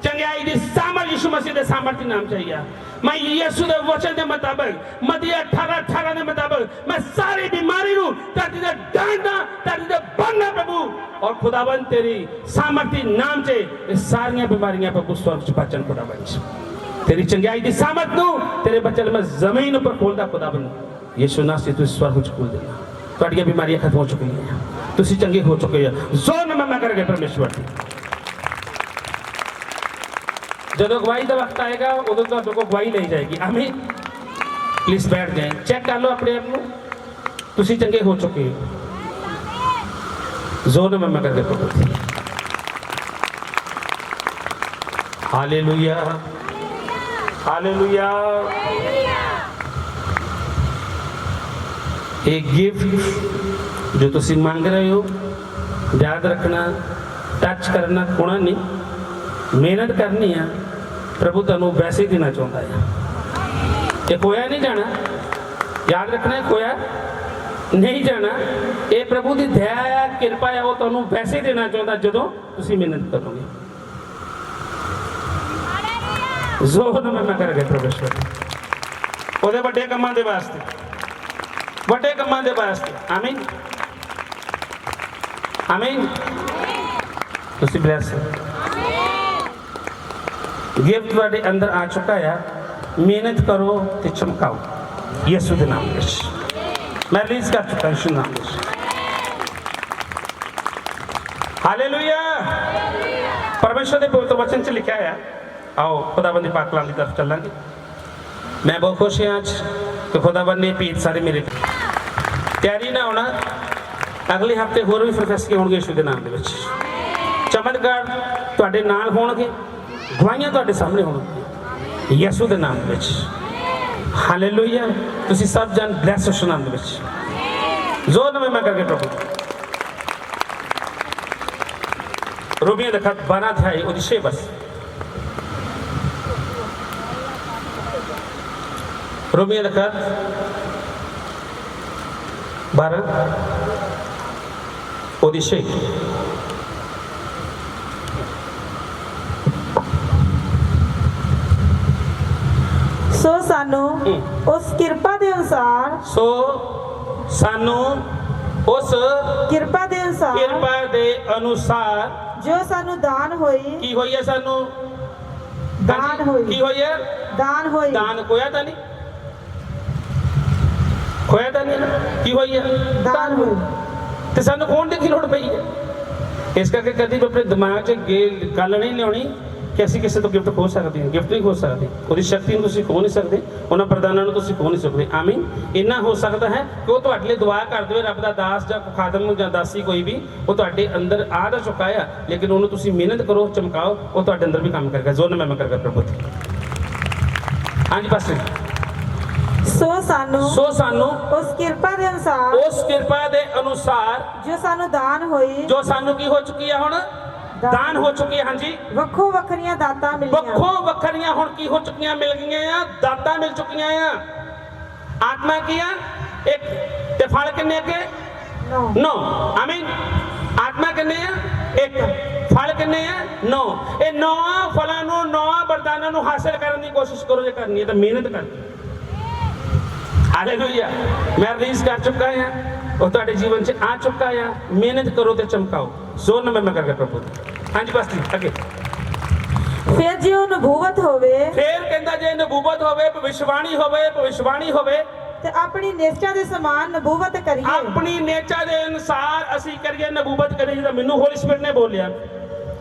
ਚੰਗਿਆਈ ਦੀ ਸਾਮਰਥ ਯਿਸੂ ਮਸੀਹ ਦੇ ਸਾਮਰਥ ਦੇ ਨਾਮ 'ਚ ਆਈ ਆ मैं यीशु के वचन के मुताबिक मत्ती 18:18 के मुताबिक मैं सारी बीमारी नू धरती से डांटना धरती से बनना प्रभु और खुदाबंद तेरी सामर्थी नाम से ये सारी बीमारियां प्रभु स्वर्ग से बचन खुदाबंद तेरी चंगाई की सामर्थ नू तेरे बच्चे मैं जमीन पर खोलता खुदाबंद यीशु नाम से तू स्वर्ग से खोल देना ਤੁਹਾਡੀਆਂ बीमारियां खत्म हो चुकी हैं तुसी चंगे हो चुके हैं जोर में मैं करके परमेश्वर की ਜਦੋਂ ਗਵਾਹੀ ਦਾ ਵਕਤ ਆਏਗਾ ਉਦੋਂ ਤੁਹਾਡੇ ਕੋਲ ਗਵਾਹੀ ਲਈ ਜਾਏਗੀ ਆਮੀਨ ਪਲੀਜ਼ ਬੈਠ ਜਾਏ ਚੈੱਕ ਕਰ ਲਓ ਆਪਣੇ ਆਪ ਨੂੰ ਤੁਸੀਂ ਚੰਗੇ ਹੋ ਚੁੱਕੇ ਹੋ ਜ਼ੋਰ ਨਾਲ ਮੈਂ ਕਰਕੇ ਪ੍ਰਭੂ ਹਾਲੇਲੂਇਆ ਹਾਲੇਲੂਇਆ एक गिफ्ट जो तुसी मांग रहे हो याद रखना टच करना खोना नहीं मेहनत करनी है प्रभु तुहानू वैसे ही देना चाहता है ये खोया नहीं जाना याद रखना है खोया नहीं जाना ये प्रभु की दया है कृपा है वो तुहानू वैसे ही देना चाहता जदों तुसी मेहनत करोगे जोर में मैं करके परमेश्वर ਉਹਦੇ ਵੱਡੇ ਕੰਮਾਂ ਦੇ ਵਾਸਤੇ ਵੱਡੇ ਕੰਮਾਂ ਦੇ ਵਾਸਤੇ ਆਮੀਨ ਆਮੀਨ ਤੁਸੀਂ ਬਲੈਸ गिफ्ट ਤੁਹਾਡੇ ਅੰਦਰ ਆ ਚੁੱਕਾ ਹੈ ਮਿਹਨਤ ਕਰੋ ਤੇ ਚਮਕਾਓ ਯਿਸੂ ਦੇ ਨਾਮ ਵਿੱਚ ਮੈਂ ਰਿਲੀਜ਼ ਕਰ ਚੁੱਕਾ ਯਿਸੂ ਦੇ ਨਾਮ ਵਿੱਚ ਹਾਲੇਲੂਇਆ ਪਰਮੇਸ਼ਰ ਦੇ ਪਵਿੱਤਰ ਵਚਨ 'ਚ ਲਿਖਿਆ ਹੈ आओ खुदाबंद पाक कलाम की तरफ चलांगे मैं बहुत खुश हाँ आज कि खुदाबंद ने भीत सारे मेरे तैयारी ना होना अगले हफ्ते होर भी प्रोफेसर होंगे यीशु के नाम के चमत्कार तुहाडे नाल होणगे गवाहियां तुहाडे सामने होणगे यीशु के नाम के हालेलुया तुसीं सब जन ब्लैस उस नाम के जोर नाल मैं करके प्रभु रोमियो दा खत 12 अध्याय उहदी 6 बस रोमियो दा खत 12 ਉਹਦੀ 6 ਸੋ ਸਾਨੂੰ ਉਸ ਕਿਰਪਾ ਦੇ ਅਨੁਸਾਰ ਸੋ ਸਾਨੂੰ ਉਸ ਕਿਰਪਾ ਦੇ ਅਨੁਸਾਰ ਜੋ ਸਾਨੂੰ ਦਾਨ ਹੋਈ ਕੀ ਹੋਈ ਹੈ ਸਾਨੂੰ ਦਾਨ ਹੋਈ ਕੀ ਹੋਈ ਹੈ ਦਾਨ ਹੋਈ ਦਾਨ ਖੋਇਆ ਤਾਂ ਨਹੀਂ ਖੋਇਆ ਤਾਂ ਨਹੀਂ ਕੀ ਹੋਈ ਹੈ ਦਾਨ ਹੋਈ ਤੇ ਸਾਨੂੰ ਕੌਣ ਦੀ ਲੋੜ ਪਈ ਹੈ ਇਸ ਕਰਕੇ ਕਦੀ ਵੀ ਆਪਣੇ ਦਿਮਾਗ 'ਚ ਗੱਲ ਨਹੀਂ ਲਿਆਉਣੀ ਕਿ ਅਸੀਂ ਕਿਸੇ ਤੋਂ ਗਿਫਟ ਖੋ ਸਕਦੇ ਹਾਂ ਗਿਫਟ ਨਹੀਂ ਖੋ ਸਕਦੇ ਉਹਦੀ ਸ਼ਕਤੀ ਨੂੰ ਤੁਸੀਂ ਖੋ ਨਹੀਂ ਸਕਦੇ ਉਹਨਾਂ ਪ੍ਰਦਾਨਾਂ ਨੂੰ ਤੁਸੀਂ ਖੋ ਨਹੀਂ ਸਕਦੇ ਆਮੀਨ ਇੰਨਾ ਹੋ ਸਕਦਾ ਹੈ ਕਿ ਉਹ ਤੁਹਾਡੇ ਲਈ ਦੁਆ ਕਰ ਦੇਵੇ ਰੱਬ ਦਾ ਦਾਸ ਜਾਂ ਖਾਦਮ ਨੂੰ ਜਾਂ ਦਾਸੀ ਕੋਈ ਵੀ ਉਹ ਤੁਹਾਡੇ ਅੰਦਰ ਆ ਦਾ ਚੁੱਕਾ ਆ ਲੇਕਿਨ ਉਹਨੂੰ ਤੁਸੀਂ ਮਿਹਨਤ ਕਰੋ ਚਮਕਾਓ ਉਹ ਤੁਹਾਡੇ ਅੰਦਰ ਵੀ ਕੰਮ ਕਰੇਗਾ ਜ਼ੋਰ ਨਾਲ ਮੈਂ ਕਰੇਗਾ ਪ੍ਰਭੂ ਹਾਂਜੀ ਪਾਸਟਰ ਸੋ ਸਾਨੂੰ ਉਸ ਕਿਰਪਾ ਦੇ ਅਨੁਸਾਰ ਜੋ ਸਾਨੂੰ ਦਾਨ ਹੋਈ ਜੋ ਸਾਨੂੰ ਕੀ ਹੋ ਚੁੱਕੀ ਹੈ ਹੁਣ ਦਾਨ ਹੋ ਚੁੱਕੀ ਹੈ ਹਾਂਜੀ ਵੱਖੋ ਵੱਖਰੀਆਂ ਦਾਤਾਂ ਮਿਲੀਆਂ ਵੱਖੋ ਵੱਖਰੀਆਂ ਹੁਣ ਕੀ ਹੋ ਚੁੱਕੀਆਂ ਮਿਲ ਗਈਆਂ ਆ ਦਾਤਾਂ ਮਿਲ ਚੁੱਕੀਆਂ ਆ ਆਤਮਾ ਕੀ ਆ ਇੱਕ ਤੇ ਫਲ ਕਿੰਨੇ ਅੱਗੇ 9 ਆਮੀਨ ਆਤਮਾ ਕਿੰਨੇ ਆ ਇੱਕ ਫਲ ਕਿੰਨੇ ਆ 9 ਇਹ 9 ਫਲਾਂ ਨੂੰ 9 ਵਰਦਾਨਾਂ ਨੂੰ ਹਾਸਲ ਕਰਨ ਦੀ ਕੋਸ਼ਿਸ਼ ਕਰੋ ਜੇ ਕਰਨੀ ਹੈ ਤਾਂ ਮਿਹਨਤ ਕਰਨੀ ਹਾਲੇਲੂਇਆ ਮੈਂ ਰਿਲੀਜ਼ ਕਰ ਚੁੱਕਾ ਹਾਂ ਉਹ ਤੁਹਾਡੇ ਜੀਵਨ 'ਚ ਆ ਚੁੱਕਾ ਆ ਮਿਹਨਤ ਕਰੋ ਤੇ ਚਮਕਾਓ ਜ਼ੋਰ ਨਾਲ ਮੈਂ ਕਰਕੇ ਪ੍ਰਭੂ ਹਾਂਜੀ ਬਸ ਅੱਗੇ ਫਿਰ ਜੇ ਉਹ ਨਬੂਵਤ ਹੋਵੇ ਫਿਰ ਕਹਿੰਦਾ ਜੇ ਨਬੂਵਤ ਹੋਵੇ ਭਵਿਸ਼ਵਾਣੀ ਹੋਵੇ ਤੇ ਆਪਣੀ ਨੇਚਾ ਦੇ ਸਮਾਨ ਨਬੂਵਤ ਕਰੀਏ ਆਪਣੀ ਨੇਚਾ ਦੇ ਅਨੁਸਾਰ ਅਸੀਂ ਕਰੀਏ ਨਬੂਵਤ ਕਰੀਏ ਜਿਹੜਾ ਮੈਨੂੰ ਹੋਲੀ ਸਪਿਰਿਟ ਨੇ ਬੋਲਿਆ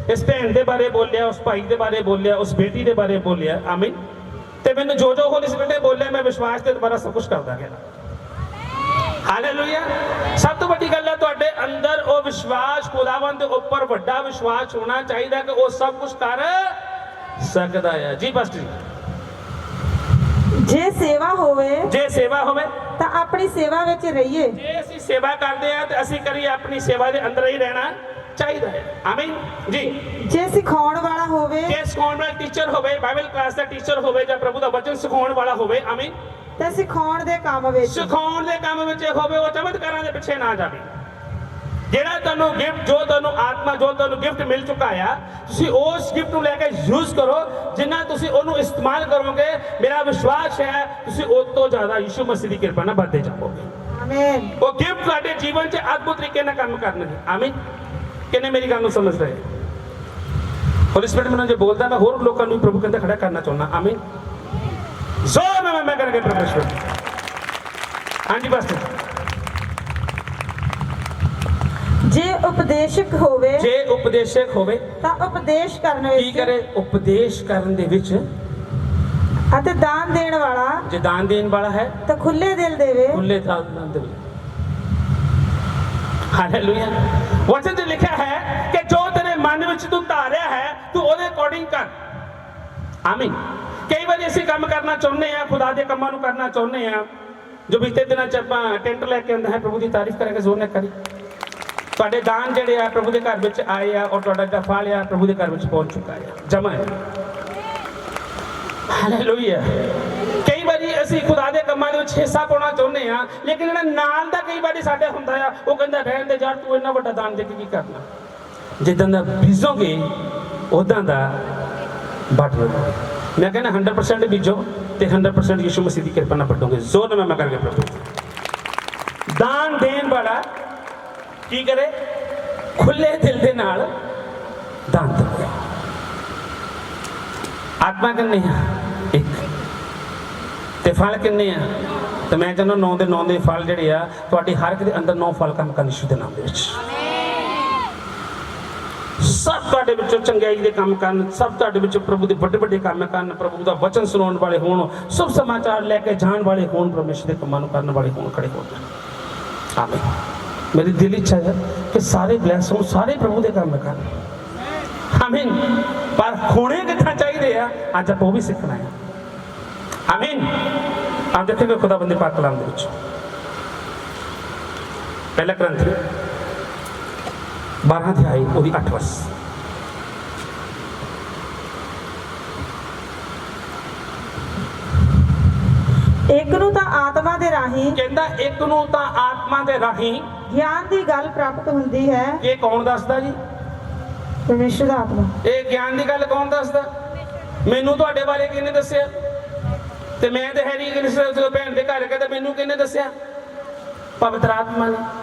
ਇਸ ਭੈਣ ਦੇ ਬਾਰੇ ਬੋਲਿਆ ਉਸ ਭਾਈ ਦੇ ਬਾਰੇ ਬੋਲਿਆ ਉਸ ਬੇਟੀ ਦੇ ਬਾਰੇ ਬੋਲਿਆ ਆਮੀਨ ਤੇ ਮੈਨੂੰ ਜੋ ਹੋਲੀ ਸਪਿਰਿਟ ਨੇ ਬੋਲਿਆ ਮੈਂ ਵਿਸ਼ਵਾਸ ਤੇ ਦੁਬਾਰਾ ਸਭ ਕੁਝ ਕਰਦਾ ਗਿਆ ਹਾਲੇਲੂਇਆ ਸਭ ਤੋਂ ਵੱਡੀ ਗੱਲ ਹੈ ਤੁਹਾਡੇ ਅੰਦਰ ਉਹ ਵਿਸ਼ਵਾਸ ਖੁਦਾਵੰਦ ਦੇ ਉੱਪਰ ਵੱਡਾ ਵਿਸ਼ਵਾਸ ਹੋਣਾ ਚਾਹੀਦਾ ਕਿ ਉਹ ਸਭ ਕੁਝ ਕਰ ਸਕਦਾ ਹੈ ਜੀ ਪਾਸਟਰ ਜੇ ਸੇਵਾ ਹੋਵੇ ਤਾਂ ਆਪਣੀ ਸੇਵਾ ਵਿੱਚ ਰਹੀਏ ਜੇ ਅਸੀਂ ਸੇਵਾ ਕਰਦੇ ਹਾਂ ਤੇ ਅਸੀਂ ਕਰੀਏ ਆਪਣੀ ਸੇਵਾ ਦੇ ਅੰਦਰ ਹੀ ਰਹਿਣਾ ਚਾਹੀਦਾ ਹੈ ਆਮੀਨ ਜੀ ਜੇ ਸਿਖਾਉਣ ਵਾਲਾ ਹੋਵੇ ਜੇ ਸਿਖਾਉਣ ਵਾਲਾ ਟੀਚਰ ਹੋਵੇ ਬਾਈਬਲ ਕਲਾਸ ਦਾ ਟੀਚਰ ਹੋਵੇ ਜਾਂ ਪ੍ਰਭੂ ਦਾ ਵਚਨ ਸਿਖਾਉਣ ਵਾਲਾ ਹੋਵੇ ਆਮੀਨ ਤੇ ਸਿਖਾਉਣ ਦੇ ਕੰਮ ਵਿੱਚ ਹੋਵੇ ਉਹ ਚਮਤਕਾਰਾਂ ਦੇ ਪਿੱਛੇ ਨਾ ਜਾਵੇ ਜਿਹੜਾ ਤੁਹਾਨੂੰ ਗਿਫਟ ਜੋ ਤੁਹਾਨੂੰ ਆਤਮਾ ਜੋ ਤੁਹਾਨੂੰ ਗਿਫਟ ਮਿਲ ਚੁੱਕਾ ਆ ਤੁਸੀਂ ਉਸ ਗਿਫਟ ਨੂੰ ਲੈ ਕੇ ਯੂਜ਼ ਕਰੋ ਜਿੰਨਾ ਤੁਸੀਂ ਉਹਨੂੰ ਇਸਤੇਮਾਲ ਕਰੋਗੇ ਮੇਰਾ ਵਿਸ਼ਵਾਸ ਹੈ ਤੁਸੀਂ ਉਸ ਤੋਂ ਜ਼ਿਆਦਾ ਯਿਸੂ ਮਸੀਹ ਦੀ ਕਿਰਪਾ ਨਾਲ ਵੱਧਦੇ ਜਾਓਗੇ ਆਮੀਨ ਉਹ ਗਿਫਟ ਤੁਹਾਡੇ ਜੀਵਨ 'ਚ ਅਦਭੁਤ ਤਰੀਕੇ ਨਾਲ ਕੰਮ ਕਰਨਗੇ ਆਮੀਨ ਕਿੰਨੇ ਮੇਰੀ ਗੱਲ ਨੂੰ ਸਮਝ ਰਹੇ ਹੋਲੀ ਸਪਿਰਿਟ ਮੈਨੂੰ ਜੇ ਬੋਲਦਾ ਮੈਂ ਹੋਰ ਲੋਕਾਂ ਨੂੰ ਪ੍ਰਭੂ ਕਹਿੰਦਾ ਖੜਾ ਕਰਨਾ ਚਾਹੁੰਦਾ ਆਮੀਨ ਜ਼ੋਰ ਨਾਲ ਮੈਂ ਕਰਕੇ ਪਰਮੇਸ਼ਵਰ ਹਾਂਜੀ ਬਸ ਜੇ ਉਪਦੇਸ਼ਕ ਹੋਵੇ ਜੇ ਉਪਦੇਸ਼ਕ ਹੋਵੇ ਤਾਂ ਉਪਦੇਸ਼ ਕਰਨ ਕੀ ਵਿੱਚ ਕਰੇ ਉਪਦੇਸ਼ ਕਰਨ ਦੇ ਵਿੱਚ ਅਤੇ ਦਾਨ ਦੇਣ ਵਾਲਾ ਜੇ ਦਾਨ ਦੇਣ ਵਾਲਾ ਹੈ ਤਾਂ ਖੁੱਲੇ ਦਿਲ ਦੇਵੇ ਖੁੱਲੇ ਦਾਨ ਦੇਵੇ ਹਾਲੇਲੂਇਆ ਵਚਨ 'ਚ ਲਿਖਿਆ ਹੈ ਕਿ ਜੋ ਤੇਰੇ ਮਨ ਵਿੱਚ ਤੂੰ ਧਾਰਿਆ ਹੈ ਤੂੰ ਉਹਦੇ ਅਕੋਰਡਿੰਗ ਕਰ ਆਮੀਨ ਕਈ ਵਾਰੀ ਅਸੀਂ ਕੰਮ ਕਰਨਾ ਚਾਹੁੰਦੇ ਆ ਖੁਦਾ ਦੇ ਕੰਮਾਂ ਨੂੰ ਕਰਨਾ ਚਾਹੁੰਦੇ ਆ ਜੋ ਬੀਤੇ ਦਿਨਾਂ 'ਚ ਆਪਾਂ ਟੈਂਟ ਲੈ ਕੇ ਆਉਂਦੇ ਹਾਂ ਪ੍ਰਭੂ ਦੀ ਤਾਰੀਫ ਕਰਾਂਗੇ ਜ਼ੋਰ ਨਾਲ ਕਰੀ ਤੁਹਾਡੇ ਦਾਨ ਜਿਹੜੇ ਆ ਪ੍ਰਭੂ ਦੇ ਘਰ ਵਿੱਚ ਆਏ ਆ ਔਰ ਤੁਹਾਡਾ ਜਿਹੜਾ ਫਲ ਆ ਪ੍ਰਭੂ ਦੇ ਘਰ ਵਿੱਚ ਪਹੁੰਚ ਚੁੱਕਾ ਹੈ ਜਮਾ ਹੈ ਹਾਲੇਲੂਇਆ ਕਈ ਵਾਰੀ ਅਸੀਂ ਖੁਦਾ ਦੇ ਕੰਮਾਂ ਦੇ ਵਿੱਚ ਹਿੱਸਾ ਪਾਉਣਾ ਚਾਹੁੰਦੇ ਆ ਲੇਕਿਨ ਜਿਹੜਾ ਨਾਲ ਦਾ ਕਈ ਵਾਰੀ ਸਾਡੇ ਹੁੰਦਾ ਆ ਉਹ ਕਹਿੰਦਾ ਰਹਿਣ ਦੇ ਯਾਰ ਤੂੰ ਇੰਨਾ ਵੱਡਾ ਦਾਨ ਦੇ ਕੇ ਕੀ ਕਰਨਾ ਜਿੱਦਾਂ ਦਾ ਬੀਜੋਗੇ ਉਦਾਂ ਦਾ ਵੱਢ ਲਓਗੇ ਮੈਂ ਕਹਿੰਦਾ 100% ਬੀਜੋ ਤੇ 100% ਯਿਸੂ ਮਸੀਹ ਦੀ ਕਿਰਪਾ ਨਾਲ ਵੱਢੋਗੇ ਜ਼ੋਰ ਨਾਲ ਮੈਂ ਕਰਕੇ ਪ੍ਰਭੂ ਦਾਨ ਦੇਣ ਵਾਲਾ ਕੀ ਕਰੇ ਖੁੱਲੇ ਦਿਲ ਦੇ ਨਾਲ ਦਾਨ ਦੇਵੇ ਆਤਮਾ ਕਿੰਨੇ ਆ ਇੱਕ ਤੇ ਫਲ ਕਿੰਨੇ ਆ ਤੇ ਮੈਂ ਕਹਿੰਦਾ 9 ਦੇ 9 ਦੇ ਫਲ ਜਿਹੜੇ ਆ ਤੁਹਾਡੀ ਹਰ ਇੱਕ ਦੇ ਅੰਦਰ 9 ਫਲ ਕੰਮ ਕਰਨ ਯਿਸੂ ਦੇ ਨਾਮ ਦੇ ਵਿੱਚ ਸਭ ਤੁਹਾਡੇ ਵਿੱਚੋਂ ਚੰਗਿਆਈ ਦੇ ਕੰਮ ਕਰਨ ਸਭ ਤੁਹਾਡੇ ਵਿੱਚ ਪ੍ਰਭੂ ਦੇ ਵੱਡੇ ਵੱਡੇ ਕੰਮ ਕਰਨ ਪ੍ਰਭੂ ਦਾ ਵਚਨ ਸੁਣਾਉਣ ਵਾਲੇ ਹੋਣ ਸ਼ੁਭ ਸਮਾਚਾਰ ਲੈ ਕੇ ਜਾਣ ਵਾਲੇ ਹੋਣ ਪਰਮੇਸ਼ਰ ਦੇ ਕੰਮਾਂ ਨੂੰ ਕਰਨ ਵਾਲੇ ਹੋਣ ਖੜੇ ਹੋ ਜਾਣ ਆਮੀਨ ਮੇਰੀ ਦਿਲ ਇੱਛਾ ਹੈ ਕਿ ਸਾਰੇ ਬਲੈਸ ਹੋਣ ਸਾਰੇ ਪ੍ਰਭੂ ਦੇ ਕੰਮ ਕਰਨ ਆਮੀਨ ਪਰ ਹੋਣੇ ਕਿੱਥਾਂ ਚਾਹੀਦੇ ਆ ਅੱਜ ਆਪਾਂ ਉਹ ਵੀ ਸਿੱਖਣਾ ਹੈ ਆਮੀਨ ਆਪ ਦੇਖੇਗਾ ਖੁਦਾ ਬੰਦੇ ਪਾਕ ਕਲਾਮ ਦੇ ਵਿੱਚ ਪਹਿਲਾ ਗ੍ਰੰਥ 12 ਅਧਿਆਇ ਉਹਦੀ 8 ਵਰਸ ਇੱਕ ਨੂੰ ਤਾਂ ਆਤਮਾ ਦੇ ਰਾਹੀਂ ਕਹਿੰਦਾ ਇੱਕ ਨੂੰ ਤਾਂ ਆਤਮਾ ਦੇ ਰਾਹੀਂ ਗਿਆਨ ਦੀ ਗੱਲ ਪ੍ਰਾਪਤ ਹੁੰਦੀ ਹੈ ਇਹ ਕੌਣ ਦੱਸਦਾ ਜੀ ਪਰਮੇਸ਼ਰ ਦਾ ਆਤਮਾ ਇਹ ਗਿਆਨ ਦੀ ਗੱਲ ਕੌਣ ਦੱਸਦਾ ਮੈਨੂੰ ਤੁਹਾਡੇ ਬਾਰੇ ਕਿਹਨੇ ਦੱਸਿਆ ਤੇ ਮੈਂ ਤੇ ਹੈਰੀ ਜਦੋਂ ਭੈਣ ਦੇ ਘਰ ਕਹਿੰਦਾ ਮੈਨੂੰ ਕਿਹਨੇ ਦੱਸਿਆ ਪਵਿੱਤਰ ਆਤਮਾ ਨੇ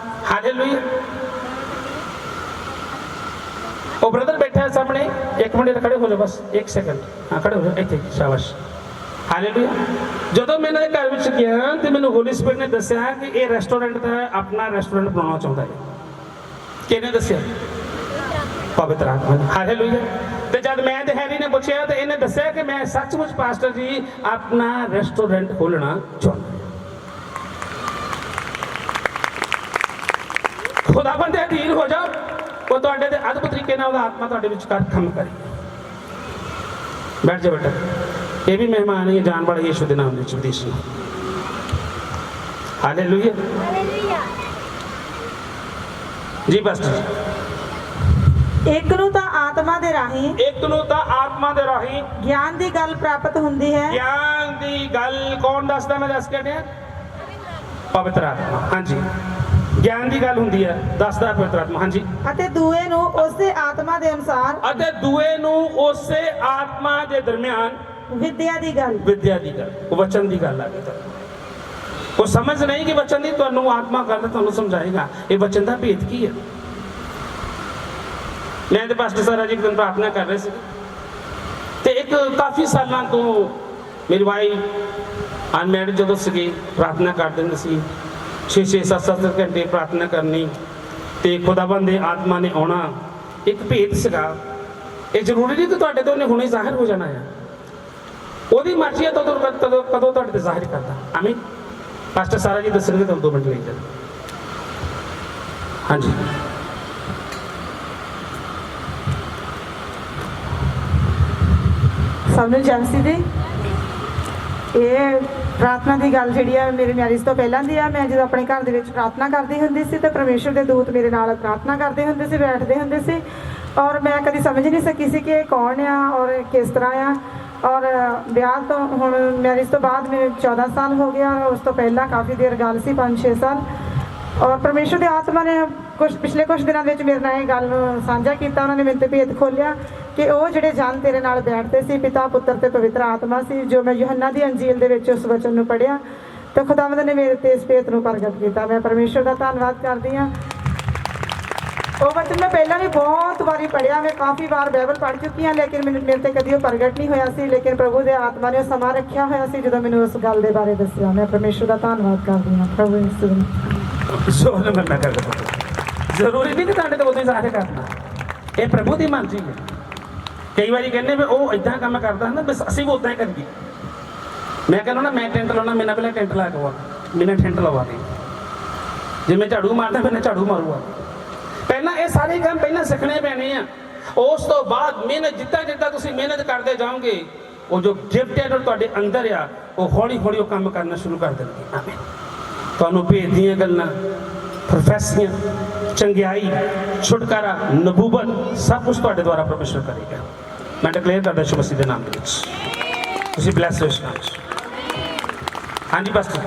ਹਾਲੇਲੂਇਆ ਉਹ ਬ੍ਰਦਰ ਬੈਠਾ ਹੈ ਸਾਹਮਣੇ ਇੱਕ ਮਿੰਟ ਖੜੇ ਹੋ ਜਾਓ ਬਸ 1 ਸੈਕਿੰਡ ਹਾਂ ਖੜੇ ਹੋ ਜਾਓ ਇੱਥੇ ਸ਼ਾਬਾਸ਼ ਹਾਲੇਲੂਇਆ ਜਦੋਂ ਮੈਂ ਇਹਨਾਂ ਦੇ ਘਰ ਵਿੱਚ ਗਿਆ ਤੇ ਮੈਨੂੰ ਹੋਲੀ ਸਪਿਰਿਟ ਨੇ ਦੱਸਿਆ ਕਿ ਇਹ ਰੈਸਟੋਰੈਂਟ ਦਾ ਆਪਣਾ ਰੈਸਟੋਰੈਂਟ ਬਣਾਉਣਾ ਚਾਹੁੰਦਾ ਹੈ ਕਿਹਨੇ ਦੱਸਿਆ ਪਵਿੱਤਰ ਆਤਮਾ ਨੇ ਹਾਲੇਲੂਇਆ ਤੇ ਜਦ ਮੈਂ ਤੇ ਹੈਰੀ ਨੇ ਪੁੱਛਿਆ ਤੇ ਇਹਨੇ ਦੱਸਿਆ ਕਿ ਮੈਂ ਸੱਚਮੁੱਚ ਪਾਸਟਰ ਜੀ ਆਪਣਾ ਰੈਸਟੋਰੈਂਟ ਖੋਲਣਾ ਚਾਹੁੰਦਾ ਖੁਦਾਵੰਦ ਦੇ ਅਧੀਨ ਹੋ ਜਾਓ ਉਹ ਤੁਹਾਡੇ ਦੇ ਅਦਭੁਤ ਤਰੀਕੇ ਨਾਲ ਉਹਦਾ ਆਤਮਾ ਤੁਹਾਡੇ ਵਿੱਚ ਕੰਮ ਕਰੇ ਬੈਠ ਜਾ ਬੇਟਾ ਇਹ ਵੀ ਮਹਿਮਾਨ ਹੈ ਜਾਣ ਵਾਲੇ ਯਿਸੂ ਦੇ ਨਾਮ ਵਿੱਚ ਵਿਦੇਸ਼ ਨੂੰ ਹਾਲੇਲੂਇਆ ਜੀ ਪਾਸਟਰ ਇੱਕ ਨੂੰ ਤਾਂ ਆਤਮਾ ਦੇ ਰਾਹੀਂ ਇੱਕ ਨੂੰ ਤਾਂ ਆਤਮਾ ਦੇ ਰਾਹੀਂ ਗਿਆਨ ਦੀ ਗੱਲ ਪ੍ਰਾਪਤ ਹੁੰਦੀ ਹੈ ਗਿਆਨ ਦੀ ਗੱਲ ਕੌਣ ਦੱਸਦਾ ਮੈਂ ਦੱਸ ਕੇ ਡਿਆ ਪਵਿੱਤਰ ਆਤਮਾ ਹਾਂਜੀ ਗਿਆਨ ਦੀ ਗੱਲ ਹੁੰਦੀ ਹੈ ਦੱਸਦਾ ਪਵਿੱਤਰ ਆਤਮਾ ਹਾਂਜੀ ਅਤੇ ਦੂਏ ਨੂੰ ਉਸੇ ਆਤਮਾ ਦੇ ਅਨੁਸਾਰ ਅਤੇ ਦੂਏ ਨੂੰ ਉਸੇ ਆਤਮਾ ਦੇ ਦਰਮਿਆਨ ਵਿਦਿਆ ਦੀ ਗੱਲ ਵਿਦਿਆ ਦੀ ਗੱਲ ਉਹ ਵਚਨ ਦੀ ਗੱਲ ਆ ਗਈ ਉਹ ਸਮਝ ਨਹੀਂ ਕਿ ਵਚਨ ਦੀ ਤੁਹਾਨੂੰ ਆਤਮਾ ਗੱਲ ਤੁਹਾਨੂੰ ਸਮਝਾਏਗਾ ਇਹ ਵਚਨ ਦਾ ਭੇਦ ਕੀ ਹੈ ਮੈਂ ਤੇ ਪਾਸਟਰ ਸਾਹਿਬ ਜੀ ਇੱਕ ਦਿਨ ਪ੍ਰਾਰਥਨਾ ਕਰ ਰਹੇ ਸੀ ਤੇ ਇੱਕ ਕਾਫੀ ਸਾਲਾਂ ਤੋਂ ਮੇਰੀ ਵਾਈਫ ਅਨਮੈਰਿਡ ਜਦੋਂ ਸੀਗੀ ਪ੍ਰਾਰਥਨਾ ਕਰਦੇ ਹੁੰਦੇ ਸੀ 6-6 7-7 ਘੰਟੇ ਪ੍ਰਾਰਥਨਾ ਕਰਨੀ ਤੇ ਖੁਦਾਵੰਦ ਦੇ ਆਤਮਾ ਨੇ ਆਉਣਾ ਇੱਕ ਭੇਦ ਸੀਗਾ ਇਹ ਜ਼ਰੂਰੀ ਨਹੀਂ ਕਿ ਤੁਹਾਡੇ ਤੋਂ ਉਹਨੇ ਹੁਣੇ ਜ਼ਾਹਿਰ ਹੋ ਜਾਣਾ ਹੈ ਉਹਦੀ ਮਰਜ਼ੀ ਹੈ ਕਦੋਂ ਤੁਹਾਡੇ ਤੇ ਜ਼ਾਹਿਰ ਕਰਦਾ ਆਮੀਨ ਪਾਸਟਰ ਸਾਰਾ ਜੀ ਦੱਸਣਗੇ ਤੁਹਾਨੂੰ 2 ਮਿੰਟ ਲਈ ਚੱਲ ਹਾਂਜੀ ਸਭ ਨੂੰ ਜੰਸੀ ਦੀ ਇਹ ਪ੍ਰਾਰਥਨਾ ਦੀ ਗੱਲ ਜਿਹੜੀ ਆ ਮੇਰੇ ਮੈਰਿਜ ਤੋਂ ਪਹਿਲਾਂ ਦੀ ਆ ਮੈਂ ਜਦੋਂ ਆਪਣੇ ਘਰ ਦੇ ਵਿੱਚ ਪ੍ਰਾਰਥਨਾ ਕਰਦੀ ਹੁੰਦੀ ਸੀ ਤੇ ਪਰਮੇਸ਼ਰ ਦੇ ਦੂਤ ਮੇਰੇ ਨਾਲ ਪ੍ਰਾਰਥਨਾ ਕਰਦੇ ਹੁੰਦੇ ਸੀ ਬੈਠਦੇ ਹੁੰਦੇ ਸੀ ਔਰ ਮੈਂ ਕਦੀ ਸਮਝ ਨਹੀਂ ਸਕੀ ਸੀ ਕਿ ਇਹ ਕੌਣ ਆ ਔਰ ਕਿਸ ਤਰ੍ਹਾਂ ਆ ਔਰ ਵਿਆਹ ਤੋਂ ਹੁਣ ਮੈਰਿਜ ਤੋਂ ਬਾਅਦ ਮੇਰੇ 14 ਸਾਲ ਹੋ ਗਿਆ ਔਰ ਉਸ ਤੋਂ ਪਹਿਲਾਂ ਕਾਫੀ ਦੇਰ ਗੱਲ ਸੀ 5-6 ਸਾਲ ਔਰ ਪਰਮੇਸ਼ਰ ਦੇ ਆਤਮਾ ਨੇ ਪਿਛਲੇ ਕੁਝ ਦਿਨਾਂ ਦੇ ਵਿੱਚ ਮੇਰੇ ਨਾਲ ਇਹ ਗੱਲ ਨੂੰ ਸਾਂਝਾ ਕੀਤਾ। ਉਹਨਾਂ ਨੇ ਮੈਨੂੰ ਤੇ ਭੇਦ ਖੋਲਿਆ ਕਿ ਉਹ ਜਿਹੜੇ ਜਨ ਤੇਰੇ ਨਾਲ ਬੈਠਦੇ ਸੀ, ਪਿਤਾ ਪੁੱਤਰ ਤੇ ਪਵਿੱਤਰ ਆਤਮਾ ਸੀ। ਜੋ ਮੈਂ ਯੋਹੰਨਾ ਦੀ ਅੰਜੀਲ ਦੇ ਵਿੱਚ ਉਸ ਵਚਨ ਨੂੰ ਪੜ੍ਹਿਆ ਤਾਂ ਖੁਦਾਵੰਦ ਨੇ ਮੇਰੇ ਤੇ ਇਸ ਭੇਦ ਨੂੰ ਪ੍ਰਗਟ ਕੀਤਾ। ਮੈਂ ਪਰਮੇਸ਼ਰ ਦਾ ਧੰਨਵਾਦ ਕਰਦੀ ਹਾਂ। ਉਹ ਵਚਨ ਮੈਂ ਪਹਿਲਾਂ ਵੀ ਬਹੁਤ ਵਾਰੀ ਪੜ੍ਹਿਆ, ਮੈਂ ਕਾਫੀ ਵਾਰ ਬਾਈਬਲ ਪੜ੍ਹ ਚੁੱਕੀ ਹਾਂ, ਲੇਕਿਨ ਮੈਨੂੰ ਮੇਰੇ ਤੇ ਕਦੀ ਉਹ ਪ੍ਰਗਟ ਨਹੀਂ ਹੋਇਆ ਸੀ। ਲੇਕਿਨ ਪ੍ਰਭੂ ਦੇ ਆਤਮਾ ਨੇ ਉਹ ਸਮਾਂ ਰੱਖਿਆ ਹੋਇਆ ਸੀ ਜਦੋਂ ਮੈਨੂੰ ਉਸ ਗੱਲ ਦੇ ਬਾਰੇ ਦੱਸਿਆ। ਮੈਂ ਪਰਮੇਸ਼ਰ ਦਾ ਧੰਨਵਾਦ ਕਰਦੀ ਹਾਂ। ਪ੍ਰਭੂ ਯਿਸੂ ਦਾ ਜ਼ੋਰ ਨਾਲ ਮੈਂ ਕਰਦਾ। ਜ਼ਰੂਰੀ ਨਹੀਂ ਕਿ ਤੁਹਾਡੇ ਤੋਂ ਉਦੋਂ ਹੀ ਸਾਰੇ ਕਰਨਾ, ਇਹ ਪ੍ਰਭੂ ਦੀ ਮਰਜ਼ੀ ਹੈ। ਕਈ ਵਾਰੀ ਕਹਿੰਦੇ ਵੀ ਉਹ ਇਦਾਂ ਕੰਮ ਕਰਦਾ ਹੈ ਨਾ, ਬਸ ਅਸੀਂ ਵੀ ਉਦਾਂ ਹੀ ਕਰੀਏ। ਮੈਂ ਕਹਿੰਦਾ ਨਾ, ਮੈਂ ਟੈਂਟ ਲਾਉਣਾ, ਮੇਰੇ ਪਹਿਲਾਂ ਟੈਂਟ ਲਾ ਕੇ ਆਵਾ, ਮੈਨੇ ਟੈਂਟ ਲਵਾ ਦੇ। ਜੇ ਮੈਂ ਝਾੜੂ ਮਾਰਦਾ, ਮੈਨੇ ਝਾੜੂ ਮਾਰੂਗਾ। ਪਹਿਲਾਂ ਇਹ ਸਾਰੇ ਕੰਮ ਪਹਿਲਾਂ ਸਿੱਖਣੇ ਪੈਣੇ ਆ। ਉਸ ਤੋਂ ਬਾਅਦ ਮਿਹਨਤ, ਜਿੱਦਾਂ ਤੁਸੀਂ ਮਿਹਨਤ ਕਰਦੇ ਜਾਓਗੇ, ਉਹ ਜੋ ਗਿਫਟ ਹੈ ਜੋ ਤੁਹਾਡੇ ਅੰਦਰ ਆ, ਉਹ ਹੌਲੀ ਹੌਲੀ ਉਹ ਕੰਮ ਕਰਨਾ ਸ਼ੁਰੂ ਕਰ ਦੇਣਗੇ। ਆਮੀਨ। ਤੁਹਾਨੂੰ ਭੇਦ ਦੀਆਂ ਗੱਲਾਂ, ਪ੍ਰੋਫੈਸੀਆਂ, ਚੰਗਿਆਈ, ਛੁਟਕਾਰਾ, ਨਬੂਵਤ, ਸਭ ਕੁਝ ਤੁਹਾਡੇ ਦੁਆਰਾ ਪਰਮੇਸ਼ਰ ਕਰੇਗਾ। ਮੈਂ ਡਿਕਲੇਅਰ ਕਰਦਾ ਯਿਸੂ ਮਸੀਹ ਦੇ ਨਾਮ ਦੇ ਵਿੱਚ। ਤੁਸੀਂ ਬਲੈਸ ਹੋ ਇਸ ਨਾਮ 'ਚ। ਹਾਂਜੀ ਪਾਸਟਰ।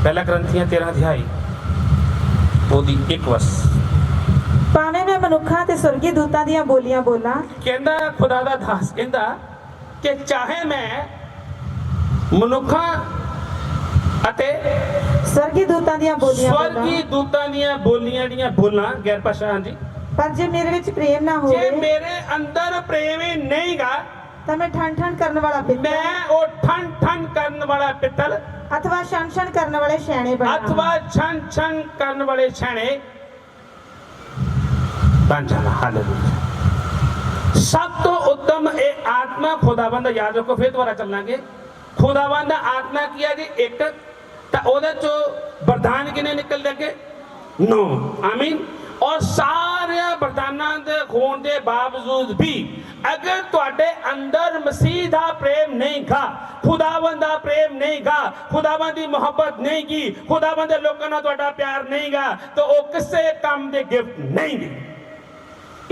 ਪਹਿਲਾ ਗ੍ਰੰਥੀਆਂ 13 ਅਧਿਆਇ ਉਹਦੀ 1 ਵਸ। ਭਾਵੇਂ ਮੈਂ ਮਨੁੱਖਾਂ ਤੇ ਸੁਰਗੀ ਦੂਤਾਂ ਦੀਆਂ ਬੋਲੀਆਂ ਬੋਲਾਂ, ਕਹਿੰਦਾ ਖੁਦਾ ਦਾ ਦਾਸ ਕਹਿੰਦਾ ਕਿ ਚਾਹੇ ਮੈਂ ਮਨੁੱਖਾਂ ਅਤੇ ਸੁਰਗੀ ਦੂਤਾਂ ਦੀਆਂ ਬੋਲੀਆਂ ਸਵਰਗੀ ਬੋਲਾਂ, ਦੂਤਾਂ ਦੀਆਂ ਬੋਲੀਆਂ ਜਿਹੜੀਆਂ ਬੋਲਾਂ ਗੈਰ ਭਾਸ਼ਾ। ਹਾਂਜੀ। ਪਰ ਜੇ ਮੇਰੇ ਵਿੱਚ ਪ੍ਰੇਮ ਨਾ ਜੇ ਹੋਵੇ ਮੇਰੇ ਅੰਦਰ ਪ੍ਰੇਮ ਹੀ ਨਹੀਂਗਾ, ਤਾਂ ਮੈਂ ਠਣ ਠਣ ਕਰਨ ਵਾਲਾ ਪਿੱਤਲ ਮੈਂ ਉਹ ਠਣ ਠਣ ਕਰਨ ਵਾਲਾ ਪਿੱਤਲ ਅਥਵਾ ਛਣ ਛਣ ਕਰਨ ਵਾਲੇ ਛੈਣੇ ਬਣਾ, ਅਥਵਾ ਛਣ ਛਣ ਕਰਨ ਵਾਲੇ ਛੈਣੇ ਬਣ ਜਾਣਾ। ਹਾਲੇਲੂਇਆ। ਸਭ ਤੋਂ ਉੱਤਮ ਇਹ ਆਤਮਾ ਖੁਦਾਵੰਦ ਦਾ, ਯਾਦ ਰੱਖੋ, ਫਿਰ ਦੁਬਾਰਾ ਚੱਲਾਂਗੇ। ਖੁਦਾਵੰਦ ਦਾ ਆਤਮਾ ਕੀ ਹੈ ਜੀ? ਇੱਕ। ਤਾਂ ਉਹਦੇ ਚੋਂ ਵਰਦਾਨ ਕਿਨੇ ਨਿਕਲ ਲੱਗੇ? 9। ਆਮੀਨ। ਔਰ ਸਾਰੇ ਵਰਦਾਨਾਂ ਦੇ ਹੋਣ ਦੇ ਬਾਵਜੂਦ ਵੀ ਅਗਰ ਤੁਹਾਡੇ ਅੰਦਰ ਮਸੀਹ ਦਾ ਪ੍ਰੇਮ ਨਹੀਂ ਗਾ, ਖੁਦਾਵੰਦ ਦਾ ਪ੍ਰੇਮ ਨਹੀਂ ਗਾ, ਖੁਦਾਵੰਦ ਦੀ ਮੁਹੱਬਤ ਨਹੀਂ ਗੀ, ਖੁਦਾਵੰਦ ਦੇ ਲੋਕਾਂ ਨਾਲ ਤੁਹਾਡਾ ਪਿਆਰ ਨਹੀਂ ਗਾ, ਤਾਂ ਉਹ ਕਿਸੇ ਕੰਮ ਦੇ ਗਿਫਟ ਨਹੀਂ ਗੀ।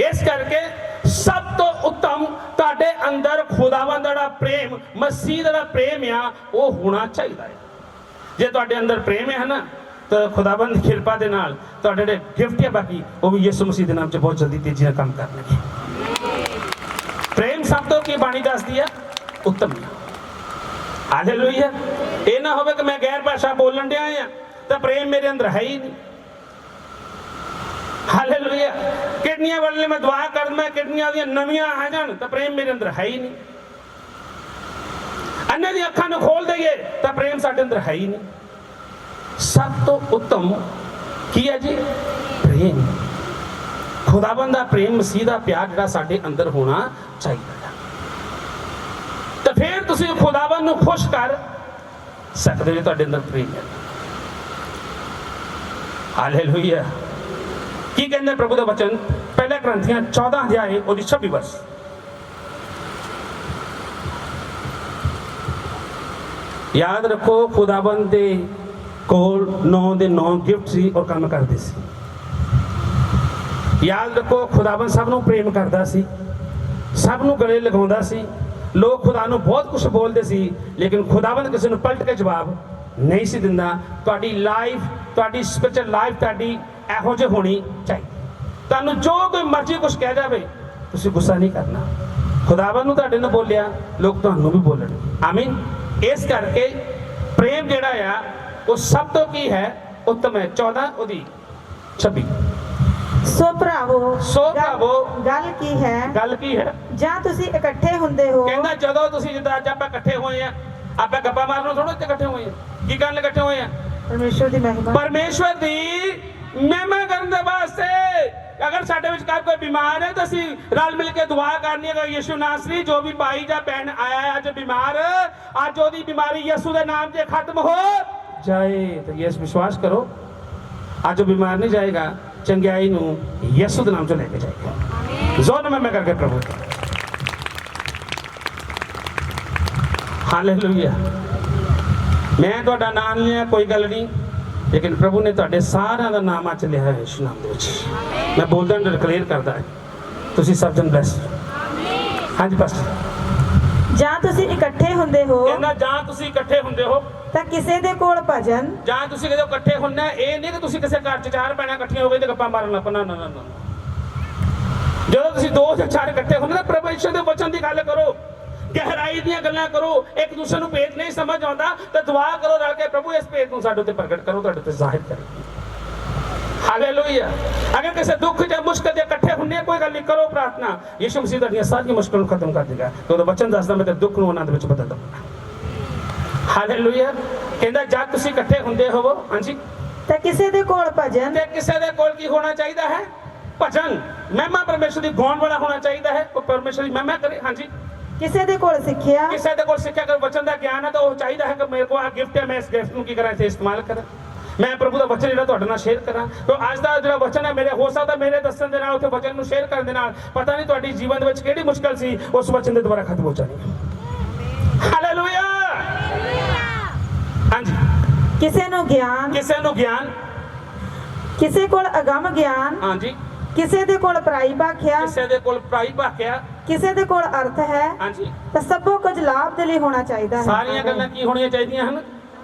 ਇਸ ਕਰਕੇ ਸਭ ਤੋਂ ਉੱਤਮ ਤੁਹਾਡੇ ਅੰਦਰ ਖੁਦਾਵੰਦ ਦਾ ਪ੍ਰੇਮ, ਮਸੀਹ ਦਾ ਪ੍ਰੇਮ ਆ, ਉਹ ਹੋਣਾ ਚਾਹੀਦਾ ਹੈ। ਜੇ ਤੁਹਾਡੇ ਅੰਦਰ ਪ੍ਰੇਮ ਹੈ ਨਾ, ਤਾਂ ਖੁਦਾਵੰਦ ਦੀ ਕਿਰਪਾ ਦੇ ਨਾਲ ਤੁਹਾਡੇ ਜਿਹੜੇ ਗਿਫਟ ਹੈ ਬਾਕੀ ਉਹ ਵੀ ਯਿਸੂ ਮਸੀਹ ਦੇ ਨਾਮ 'ਚ ਬਹੁਤ ਜਲਦੀ ਤੇਜ਼ੀ ਨਾਲ ਕੰਮ ਕਰਨਗੇ। ਪ੍ਰੇਮ ਸਭ ਤੋਂ ਕੀ ਬਾਣੀ ਦੱਸਦੀ ਹੈ? ਉੱਤਮ। ਹਾਲੇਲੂਇਆ। ਇਹ ਨਾ ਹੋਵੇ ਕਿ ਮੈਂ ਗੈਰ ਭਾਸ਼ਾ ਬੋਲਣ ਡਿਆ ਆ ਤਾਂ ਪ੍ਰੇਮ ਮੇਰੇ ਅੰਦਰ ਹੈ ਹੀ ਨਹੀਂ। ਹਾਲੇਲੂਇਆ। ਕਿਡਨੀਆਂ ਵਾਲੇ ਮੈਂ ਦੁਆ ਕਰ, ਮੈਂ ਕਿਡਨੀਆਂ ਦੀਆਂ ਨਵੀਆਂ ਆ ਜਾਣ ਤਾਂ ਪ੍ਰੇਮ ਮੇਰੇ ਅੰਦਰ ਹੈ ਹੀ ਨਹੀਂ। ਅੰਨੇ ਦੀਆਂ ਅੱਖਾਂ ਨੂੰ ਖੋਲ ਦਈਏ ਤਾਂ ਪ੍ਰੇਮ ਸਾਡੇ ਅੰਦਰ ਹੈ ਹੀ ਨਹੀਂ। ਸਭ ਤੋਂ ਉੱਤਮ ਕੀ ਹੈ ਜੀ? ਪ੍ਰੇਮ। ਖੁਦਾਵੰਦ ਦਾ ਪ੍ਰੇਮ, ਮਸੀਹ ਦਾ ਪਿਆਰ ਜਿਹੜਾ ਸਾਡੇ ਅੰਦਰ ਹੋਣਾ ਚਾਹੀਦਾ ਹੈ। ਤਾਂ ਫਿਰ ਤੁਸੀਂ ਖੁਦਾਵੰਦ ਨੂੰ ਖੁਸ਼ ਕਰ ਸਕਦੇ ਹੋ, ਤੁਹਾਡੇ ਅੰਦਰ ਪ੍ਰੇਮ ਹੈ। ਹਾਲੇਲੂਇਆ। ਕੀ ਕਹਿੰਦੇ ਪ੍ਰਭੂ ਦਾ ਵਚਨ? ਪਹਿਲਾ ਗ੍ਰੰਥੀਆਂ 14 ਅਧਿਆਇ ਉਹਦੀ 26 ਵਰਸ। ਯਾਦ ਰੱਖੋ, ਖੁਦਾਵੰਦ ਦੇ ਕੋਲ 9 ਦੇ 9 ਗਿਫਟ ਸੀ ਔਰ ਕੰਮ ਕਰਦੇ ਸੀ। ਯਾਦ ਰੱਖੋ, ਖੁਦਾਵੰਦ ਸਭ ਨੂੰ ਪ੍ਰੇਮ ਕਰਦਾ ਸੀ, ਸਭ ਨੂੰ ਗਲੇ ਲਗਾਉਂਦਾ ਸੀ। ਲੋਕ ਖੁਦਾ ਨੂੰ ਬਹੁਤ ਕੁਝ ਬੋਲਦੇ ਸੀ, ਲੇਕਿਨ ਖੁਦਾਵੰਦ ਕਿਸੇ ਨੂੰ ਪਲਟ ਕੇ ਜਵਾਬ ਨਹੀਂ ਸੀ ਦਿੰਦਾ। ਤੁਹਾਡੀ ਲਾਈਫ, ਤੁਹਾਡੀ ਸਪਿਰਚੁਅਲ ਲਾਈਫ ਤੁਹਾਡੀ ਇਹੋ ਜਿਹੀ ਹੋਣੀ ਚਾਹੀਦੀ। ਤੁਹਾਨੂੰ ਜੋ ਕੋਈ ਮਰਜ਼ੀ ਕੁਝ ਕਹਿ ਜਾਵੇ, ਤੁਸੀਂ ਗੁੱਸਾ ਨਹੀਂ ਕਰਨਾ। ਖੁਦਾਵੰਦ ਨੂੰ ਤੁਹਾਡੇ ਨਾਲ ਬੋਲਿਆ, ਲੋਕ ਤੁਹਾਨੂੰ ਵੀ ਬੋਲਣਗੇ। ਆਮੀਨ। ਇਸ ਕਰਕੇ ਪ੍ਰੇਮ ਜਿਹੜਾ ਆ ਉਹ ਸਭ ਤੋਂ ਕੀ ਹੈ? ਉੱਤਮ ਹੈ। 14 ਉਹਦੀ 26। ਸੋ ਭਰਾਵੋ, ਗੱਲ ਕੀ ਹੈ? ਗੱਲ ਕੀ ਹੈ? ਜਾਂ ਤੁਸੀਂ ਇਕੱਠੇ ਹੁੰਦੇ ਹੋ। ਕਹਿੰਦਾ ਜਦੋਂ ਤੁਸੀਂ, ਜਿੱਦਾਂ ਅੱਜ ਆਪਾਂ ਇਕੱਠੇ ਹੋਏ ਆ, ਆਪਾਂ ਗੱਪਾਂ ਮਾਰਨ ਥੋੜਾ ਇਕੱਠੇ ਹੋਏ ਆ। ਕੀ ਕਰਨ ਇਕੱਠੇ ਹੋਏ ਆ? ਪਰਮੇਸ਼ਰ ਦੀ ਮਹਿਮਾ, ਪਰਮੇਸ਼ਵਰ ਦੀ ਮਹਿਮਾ ਕਰਨ ਦੇ ਵਾਸਤੇ। ਅਗਰ ਸਾਡੇ ਵਿੱਚ ਕੋਈ ਬਿਮਾਰ ਹੈ ਤਾਂ ਅਸੀਂ ਰਲ ਮਿਲ ਕੇ ਦੁਆ ਕਰਨੀ ਹੈ। ਯਿਸੂ ਨਾਸਰੀ, ਜੋ ਵੀ ਭਾਈ ਜਾਂ ਭੈਣ ਆਇਆ ਹੈ ਅੱਜ ਬਿਮਾਰ, ਅੱਜ ਉਹਦੀ ਬਿਮਾਰੀ ਯਿਸੂ ਦੇ ਨਾਮ 'ਤੇ ਖਤਮ ਹੋ ਜਾਏ। ਤਾਂ ਯਿਸੂ ਵਿਸ਼ਵਾਸ ਕਰੋ, ਅੱਜ ਉਹ ਬਿਮਾਰ ਨਹੀਂ ਜਾਏਗਾ, ਚੰਗਿਆਈ ਨੂੰ ਯਿਸੂ ਦੇ ਨਾਮ 'ਚ ਲੈ ਕੇ ਜਾਏਗਾ। ਜ਼ੋਰ ਨਾਲ ਮੈਂ ਕਰਕੇ ਪ੍ਰਭੂ। ਹਾਲੇਲੂਇਆ। ਮੈਂ ਤੁਹਾਡਾ ਨਾਮ ਲਿਆ, ਕੋਈ ਗੱਲ ਨਹੀਂ, ਲੇਕਿਨ ਪ੍ਰਭੂ ਨੇ ਤੁਹਾਡੇ ਸਾਰਿਆਂ ਦਾ ਨਾਮ ਅੱਜ ਲਿਆ ਹੈ ਯਿਸੂ ਨਾਮ ਦੇ ਵਿੱਚ। ਮੈਂ ਬੋਲਦਾ ਡਿਕਲੇਅਰ ਕਰਦਾ ਹੈ, ਤੁਸੀਂ ਸਭ ਜਨ ਬਲੈਸ। ਹਾਂਜੀ ਪਾਸਟਰ। ਜਾਂ ਤੁਸੀਂ ਇਕੱਠੇ ਹੁੰਦੇ ਹੋ ਕਹਿੰਦਾ ਜਾਂ ਤੁਸੀਂ ਇਕੱਠੇ ਹੁੰਦੇ ਹੋ ਤਾਂ ਕਿਸੇ ਦੇ ਕੋਲ ਭਜਨ ਜਾਂ ਤੁਸੀਂ ਜਦੋਂ ਇਕੱਠੇ ਹੁੰਦੇ ਆ, ਇਹ ਨਹੀਂ ਕਿ ਤੁਸੀਂ ਕਿਸੇ ਘਰ 'ਚ ਚਾਰ ਭੈਣਾਂ ਇਕੱਠੀਆਂ ਹੋ ਗਏ ਤੇ ਗੱਪਾਂ ਮਾਰਨ ਲੱਗ ਪਣਾ। ਨਾ ਨਾ ਨਾ, ਜਦੋਂ ਤੁਸੀਂ 2 ਜਾਂ 4 ਇਕੱਠੇ ਹੁੰਦੇ ਨਾ, ਪਰਮੇਸ਼ਰ ਦੇ ਵਚਨ ਦੀ ਗੱਲ ਕਰੋ, ਗਹਿਰਾਈ ਦੀਆਂ ਗੱਲਾਂ ਕਰੋ। ਇੱਕ ਦੂਸਰੇ ਨੂੰ ਭੇਦ ਨਹੀਂ ਸਮਝ ਆਉਂਦਾ ਤਾਂ ਦੁਆ ਕਰੋ ਰਲ ਕੇ, ਪ੍ਰਭੂ ਇਸ ਭੇਦ ਨੂੰ ਸਾਡੇ ਉੱਤੇ ਪ੍ਰਗਟ ਕਰੋ, ਤੁਹਾਡੇ ਉੱਤੇ ਜ਼ਾਹਿਰ ਕਰੋ। ਹਾਲੇਲੂਇਆ। ਅਗਰ ਕਿਸੇ ਦੁੱਖ ਜਾਂ ਮੁਸ਼ਕਲ ਦੇ ਇਕੱਠੇ ਹੁੰਦੇ, ਕੋਈ ਗੱਲ ਨਹੀਂ, ਕਰੋ ਪ੍ਰਾਰਥਨਾ। ਯਿਸੂ ਮਸੀਹ ਤੁਹਾਡੀਆਂ ਸਾਰੀਆਂ ਮੁਸ਼ਕਲਾਂ ਨੂੰ ਖਤਮ ਕਰ ਦੇਗਾ। ਤੇ ਉਹਦਾ ਵਚਨ ਦੱਸਦਾ, ਮੈਂ ਤੇ ਦੁੱਖ ਨੂੰ ਆਨੰਦ ਵਿੱਚ ਬਦਲ ਦਵਾਂਗਾ। ਹਾਲੇਲੂਇਆ। ਕਹਿੰਦਾ ਜਦ ਤੁਸੀਂ ਇਕੱਠੇ ਹੁੰਦੇ ਹੋਵੋ, ਹਾਂਜੀ, ਤਾਂ ਕਿਸੇ ਦੇ ਕੋਲ ਭਜਨ ਤੇ ਕਿਸੇ ਦੇ ਕੋਲ ਕੀ ਹੋਣਾ ਚਾਹੀਦਾ ਹੈ? ਭਜਨ, ਮਹਿਮਾ ਪਰਮੇਸ਼ਰ ਦੀ ਗਾਉਣ ਵਾਲਾ ਹੋਣਾ ਚਾਹੀਦਾ ਹੈ, ਉਹ ਪਰਮੇਸ਼ਰ ਦੀ ਮਹਿਮਾ ਕਰੇ। ਹਾਂਜੀ, ਕਿਸੇ ਦੇ ਕੋਲ ਸਿੱਖਿਆ ਕਿਸੇ ਦੇ ਕੋਲ ਸਿੱਖਿਆ ਕਰ ਵਚਨ ਦਾ ਗਿਆਨ ਹੈ, ਤਾਂ ਉਹ ਚਾਹੀਦਾ ਹੈ ਕਿ ਮੇਰੇ ਕੋਲ ਆ ਗਿਫਟ ਹੈ, ਮੈਂ ਇਸ ਗਿਫਟ ਨੂੰ ਕੀ ਕਰਾਂ, ਇੱਥੇ ਇਸਤੇਮਾਲ ਕਰਾਂ। ਮੈਂ ਪ੍ਰਭੂ ਦਾ ਵਚਨ ਜਿਹੜਾ ਤੁਹਾਡੇ ਨਾਲ ਸ਼ੇਅਰ ਕਰਾਂ। ਤਾਂ ਅੱਜ ਦਾ ਜਿਹੜਾ ਵਚਨ ਹੈ, ਮੇਰੇ ਹੋ ਸਕਦਾ ਮੇਰੇ ਦੱਸਣ ਦੇ ਨਾਲ, ਉੱਥੇ ਵਚਨ ਨੂੰ ਸ਼ੇਅਰ ਕਰਨ ਦੇ ਨਾਲ ਪਤਾ ਨਹੀਂ ਤੁਹਾਡੀ ਜੀਵਨ ਦੇ ਵਿੱਚ ਕਿਹੜੀ ਮੁਸ਼ਕਲ ਸੀ, ਉਸ ਵਚਨ ਦੇ ਦੁਆਰਾ ਖਤਮ ਹੋ ਜਾਣੀ। ਹਾਲੇਲੂਇਆ। ਹਾਂਜੀ, ਕਿਸੇ ਨੂੰ ਗਿਆਨ ਕਿਸੇ ਨੂੰ ਗਿਆਨ, ਕਿਸੇ ਕੋਲ ਅਗਮ ਗਿਆਨ, ਹਾਂਜੀ, ਕਿਸੇ ਦੇ ਕੋਲ ਪਰਾਈ ਭਾਖਿਆ, ਕਿਸੇ ਦੇ ਕੋਲ ਪ੍ਰਾਈ ਭਾਖਿਆ, ਕਿਸੇ ਦੇ ਕੋਲ ਅਰਥ ਹੈ, ਹਾਂਜੀ। ਤਾਂ ਸਭੋ ਕੁਝ ਲਾਭ ਦੇ ਲਈ ਹੋਣਾ ਚਾਹੀਦਾ ਹੈ। ਸਾਰੀਆਂ ਗੱਲਾਂ ਕੀ ਹੋਣੀਆਂ ਚਾਹੀਦੀਆਂ ਹਨ?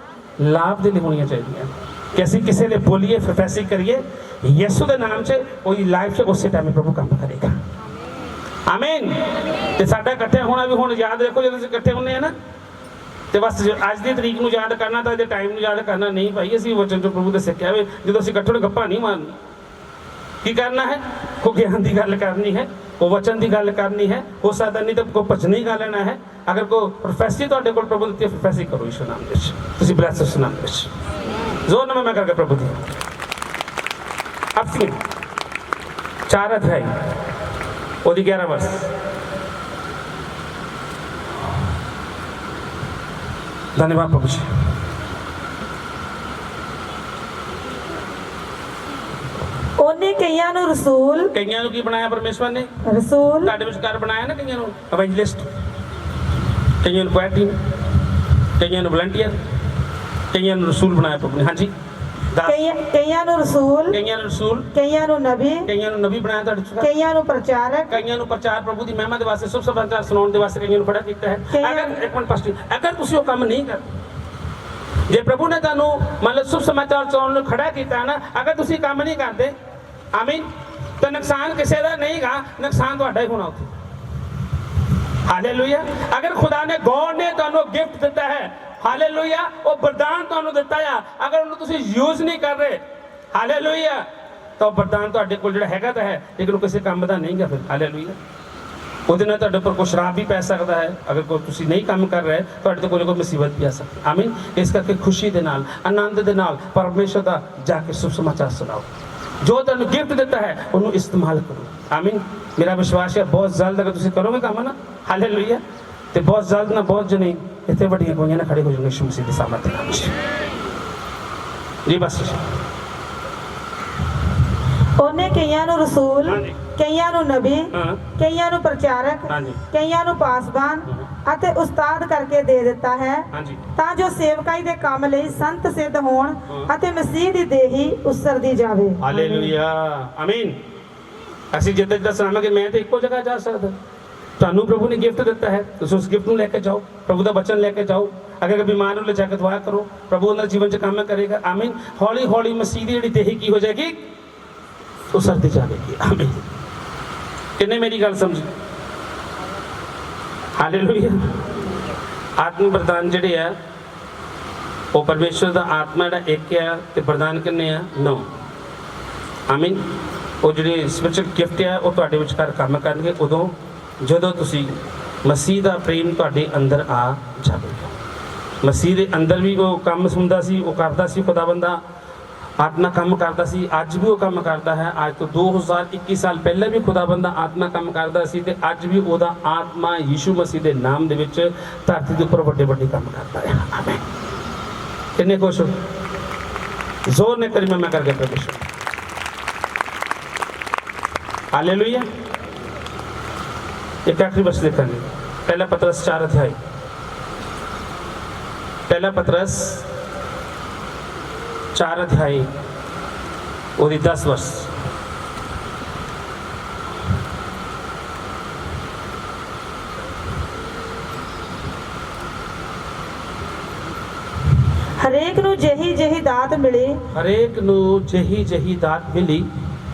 ਲਾਭ ਦੇ ਲਈ ਹੋਣੀਆਂ ਚਾਹੀਦੀਆਂ ਕਿ ਅਸੀਂ ਕਿਸੇ ਦੇ ਬੋਲੀਏ, ਪ੍ਰੋਫੈਸੀ ਕਰੀਏ ਯਿਸੂ ਦੇ ਨਾਮ 'ਚ, ਉਹਦੀ ਲਾਈਫ 'ਚ ਉਸੇ ਟਾਈਮ ਪ੍ਰਭੂ ਕੰਮ ਕਰੇਗਾ। ਆਮੀਨ। ਤੇ ਸਾਡਾ ਇਕੱਠੇ ਹੋਣਾ ਵੀ ਹੁਣ ਯਾਦ ਰੱਖੋ, ਜਦੋਂ ਅਸੀਂ ਇਕੱਠੇ ਹੁੰਦੇ ਆ ਨਾ, ਤੇ ਬਸ ਅੱਜ ਦੀ ਤਰੀਕ ਨੂੰ ਯਾਦ ਕਰਨਾ, ਤਾਂ ਇਹਦੇ ਟਾਈਮ ਨੂੰ ਯਾਦ ਕਰਨਾ ਨਹੀਂ। ਭਾਈ ਅਸੀਂ ਵਚਨ ਤੋਂ ਪ੍ਰਭੂ ਦੇ ਸਿੱਖਿਆ ਵੇ, ਜਦੋਂ ਅਸੀਂ ਇਕੱਠੇ ਗੱਪਾਂ ਨਹੀਂ ਮਾਰਨੀ। ਕੀ ਕਰਨਾ ਹੈ? ਉਹ ਗਿਆਨ ਦੀ ਗੱਲ ਕਰਨੀ ਹੈ, ਉਹ ਵਚਨ ਦੀ ਗੱਲ ਕਰਨੀ ਹੈ। ਹੋ ਸਕਦਾ ਨਹੀਂ ਤਾਂ ਕੋਈ ਭਜਨ ਹੀ ਗਾ ਲੈਣਾ ਹੈ। ਅਗਰ ਕੋਈ ਪ੍ਰੋਫੈਸੀ ਤੁਹਾਡੇ ਕੋਲ ਪ੍ਰਭੂ ਦਿੱਤੀ, ਪ੍ਰੋਫੈਸੀ ਕਰੋ ਯਿਸੂ ਨਾਮ ਵਿੱਚ, ਤੁਸੀਂ ਬਲੈਸ ਉਸ ਨਾਮ ਵਿੱਚ ਜ਼ੋਰ ਨਾਲ ਮੈਂ ਕਰਕੇ ਪ੍ਰਭੂ ਦੀ। अब सुनिए 4 अध्याय और 11 वर्ष। धन्यवाद प्रभु जी। ਉਹਨੇ ਕਈਆਂ ਨੂੰ ਰਸੂਲ, ਕਈਆਂ ਨੂੰ ਕੀ ਬਣਾਇਆ ਪਰਮੇਸ਼ਵਰ ਨੇ? ਰਸੂਲ, ਤੁਹਾਡੇ ਵਿਚਕਾਰ ਬਣਾਇਆ ਨਾ ਕਈਆਂ ਨੂੰ ਇਵੈਂਜਲਿਸਟ, ਕਈਆਂ ਨੂੰ ਪੋਇਟ, ਕਈਆਂ ਨੂੰ ਵਲੰਟੀਅਰ, ਕਈਆਂ ਨੂੰ ਰਸੂਲ ਬਣਾਇਆ ਪ੍ਰਭੂ ਨੇ। ਹਾਂਜੀ, ਕਈਆਂ ਨੂੰ ਰਸੂਲ, ਕਈਆਂ ਨੂੰ ਰਸੂਲ, ਕਈਆਂ ਨੂੰ ਨਬੀ, ਕਈਆਂ ਨੂੰ ਨਬੀ ਬਣਾਇਆ ਤੁਹਾਡੇ ਵਿਚਕਾਰ, ਕਈਆਂ ਨੂੰ ਪ੍ਰਚਾਰਕ, ਕਈਆਂ ਨੂੰ ਪ੍ਰਚਾਰ ਪ੍ਰਭੂ ਦੀ ਮਹਿਮਾ ਦੇ ਵਾਸਤੇ, ਸ਼ੁਭ ਸਮਾਚਾਰ ਸੁਣਾਉਣ ਦੇ ਵਾਸਤੇ ਕਈਆਂ ਨੂੰ ਖੜਾ ਕੀਤਾ ਹੈ। ਅਗਰ ਇੱਕ ਮਿੰਟ ਪਾਸਟਰ, ਅਗਰ ਤੁਸੀਂ ਉਹ ਕੰਮ ਨਹੀਂ ਕਰਦੇ, ਜੇ ਪ੍ਰਭੂ ਨੇ ਤੁਹਾਨੂੰ ਮਤਲਬ ਸ਼ੁਭ ਸਮਾਚਾਰ ਸੁਣਾਉਣ ਨੂੰ ਖੜਾ ਕੀਤਾ ਨਾ, ਅਗਰ ਤੁਸੀਂ ਕੰਮ ਨਹੀਂ ਕਰਦੇ, ਆਮੀਨ, ਤਾਂ ਨੁਕਸਾਨ ਕਿਸੇ ਦਾ ਨਹੀਂਗਾ, ਨੁਕਸਾਨ ਤੁਹਾਡਾ ਹੀ ਹੋਣਾ ਉੱਥੇ। ਹਾਲੇਲੂਇਆ। ਅਗਰ ਖੁਦਾ ਨੇ, ਗੋਡ ਨੇ ਤੁਹਾਨੂੰ ਗਿਫਟ ਦਿੱਤਾ ਹੈ, ਹਾਲੇਲੂਇਆ, ਉਹ ਵਰਦਾਨ ਤੁਹਾਨੂੰ ਦਿੱਤਾ ਆ, ਅਗਰ ਉਹਨੂੰ ਤੁਸੀਂ ਯੂਜ਼ ਨਹੀਂ ਕਰ ਰਹੇ, ਹਾਲੇਲੂਇਆ, ਤਾਂ ਉਹ ਵਰਦਾਨ ਤੁਹਾਡੇ ਕੋਲ ਜਿਹੜਾ ਹੈਗਾ ਤਾਂ ਹੈ, ਲੇਕਿਨ ਉਹ ਕਿਸੇ ਕੰਮ ਦਾ ਨਹੀਂਗਾ ਫਿਰ। ਹਾਲੇਲੂਇਆ। ਉਹਦੇ ਨਾਲ ਤੁਹਾਡੇ ਉੱਪਰ ਕੋਈ ਸ਼ਰਾਬ ਵੀ ਪੈ ਸਕਦਾ ਹੈ। ਅਗਰ ਕੋਈ ਤੁਸੀਂ ਨਹੀਂ ਕੰਮ ਕਰ ਰਹੇ, ਤੁਹਾਡੇ ਤੇ ਕੋਈ ਮੁਸੀਬਤ ਵੀ ਆ ਸਕਦੀ। ਆਮੀਨ। ਇਸ ਕਰਕੇ ਖੁਸ਼ੀ ਦੇ ਨਾਲ, ਆਨੰਦ ਦੇ ਨਾਲ ਪਰਮੇਸ਼ਰ ਦਾ ਜਾ ਕੇ ਸ਼ੁਭ ਸਮਾਚਾਰ ਸੁਣਾਓ। ਜੋ ਤੁਹਾਨੂੰ ਗਿਫਟ ਦਿੱਤਾ ਹੈ ਉਹਨੂੰ ਇਸਤੇਮਾਲ ਕਰੋ। ਆਮੀਨ। ਮੇਰਾ ਵਿਸ਼ਵਾਸ ਹੈ ਬਹੁਤ ਜਲਦ ਅਗਰ ਤੁਸੀਂ ਕਰੋਗੇ ਕੰਮ ਨਾ, ਹਾਲੇਲੂਇਆ, ਤੇ ਬਹੁਤ ਜਲਦ ਨਾ, ਬਹੁਤ ਜਨੇ ਇੱਥੇ ਵੱਡੀਆਂ ਗੋਈਆਂ ਨਾਲ ਖੜੇ ਹੋ ਜਾਣਗੇ ਯਿਸੂ ਮਸੀਹ ਦੇ ਸਾਹਮਣੇ ਨਾਮ ਵਿੱਚ। ਜੀ ਬਸ। ਉਹਨੇ ਕਈਆਂ ਨੂੰ ਰਸੂਲ, ਹਾਂਜੀ। ਕਈਆਂ ਨੂੰ ਨਬੀ, ਹਾਂ। ਕਈਆਂ ਨੂੰ ਪ੍ਰਚਾਰਕ, ਹਾਂਜੀ। ਕਈਆਂ ਨੂੰ ਪਾਸਬਾਨ ਅਤੇ ਉਸਤਾਦ ਕਰਕੇ ਦੇ ਦਿੱਤਾ ਹੈ, ਹਾਂਜੀ। ਤਾਂ ਜੋ ਸੇਵਕਾਈ ਦੇ ਕੰਮ ਲਈ ਸੰਤ ਸਿੱਧ ਹੋਣ ਅਤੇ ਮਸੀਹ ਦੀ ਦੇਹੀ ਉਸਰਦੀ ਜਾਵੇ। ਹਾਲੇਲੂਇਆ। ਆਮੀਨ। ਅਸੀਂ ਜਿੱਦਾਂ ਜਿੱਦਾਂ ਸੁਣਾਵਾਂਗੇ, ਮੈਂ ਤਾਂ ਇੱਕੋ ਜਗ੍ਹਾ ਜਾ ਸਕਦਾ। ਤੁਹਾਨੂੰ ਪ੍ਰਭੂ ਨੇ ਗਿਫਟ ਦਿੱਤਾ ਹੈ, ਤੁਸੀਂ ਉਸ ਗਿਫਟ ਨੂੰ ਲੈ ਕੇ ਜਾਓ, ਪ੍ਰਭੂ ਦਾ ਬਚਨ ਲੈ ਕੇ ਜਾਓ। ਅਗਰ ਬਿਮਾਰ ਨੂੰ ਲੈ ਜਾ ਕੇ ਦੁਆ ਕਰੋ, ਪ੍ਰਭੂ ਉਹਨਾਂ ਦੇ ਜੀਵਨ 'ਚ ਕੰਮ ਕਰੇਗਾ। ਆਮੀਨ। ਹੌਲੀ ਹੌਲੀ ਮਸੀਹ ਦੀ ਜਿਹੜੀ ਦੇਹੀ ਕੀ ਹੋ ਜਾਏਗੀ? ਉਸਰਦੀ ਜਾਵੇਗੀ। ਆਮੀਨ। ਕਿੰਨੇ ਮੇਰੀ ਗੱਲ ਸਮਝੀ? ਹਾਲੇਲੂਇਆ। ਆਤਮ ਵਰਦਾਨ ਜਿਹੜੇ ਆ ਉਹ ਪਰਮੇਸ਼ਰ ਦਾ ਆਤਮਾ ਜਿਹੜਾ ਇੱਕ ਆ, ਤੇ ਵਰਦਾਨ ਕਿੰਨੇ ਆ? 9। ਆਮੀਨ। ਉਹ ਜਿਹੜੇ ਸਪਿਰਚੁਅਲ ਗਿਫਟ ਆ ਉਹ ਤੁਹਾਡੇ ਵਿਚਕਾਰ ਕੰਮ ਕਰਨਗੇ ਉਦੋਂ ਜਦੋਂ ਤੁਸੀਂ ਮਸੀਹ ਦਾ ਪ੍ਰੇਮ ਤੁਹਾਡੇ ਅੰਦਰ ਆ ਜਾਵੇਗਾ। ਮਸੀਹ ਦੇ ਅੰਦਰ ਵੀ ਉਹ ਕੰਮ ਹੁੰਦਾ ਸੀ, ਉਹ ਕਰਦਾ ਸੀ, ਖੁਦਾਵੰਦ ਦਾ ਆਤਮਾ ਕੰਮ ਕਰਦਾ ਸੀ। ਅੱਜ ਵੀ ਉਹ ਕੰਮ ਕਰਦਾ ਹੈ। ਅੱਜ ਤੋਂ 2021 ਸਾਲ ਪਹਿਲਾਂ ਵੀ ਖੁਦਾਵੰਦ ਦਾ ਆਤਮਾ ਕੰਮ ਕਰਦਾ ਸੀ, ਤੇ ਅੱਜ ਵੀ ਉਹਦਾ ਆਤਮਾ ਯਿਸੂ ਮਸੀਹ ਦੇ ਨਾਮ ਦੇ ਵਿੱਚ ਧਰਤੀ ਦੇ ਉੱਪਰ ਵੱਡੇ ਵੱਡੇ ਕੰਮ ਕਰਦਾ ਹੈ। ਆਮੀਨ। ਕਿੰਨੇ ਖੁਸ਼ ਹੋ? ਜ਼ੋਰ ਨੇ ਕਰੀ ਮੈਂ ਕਰਕੇ ਪ੍ਰਭੂ। हालेलुया। एक आखिरी वर्ष देखेंगे, पहला पतरस 4 अध्याय, पहला पतरस 4 अध्याय और 10 वर्ष। ਹਰੇਕ ਨੂੰ ਜਿਹੀ ਦਾਤ ਮਿਲੀ ਹਰੇਕ ਨੂੰ ਜਿਹੀ ਦਾਤ ਮਿਲੀ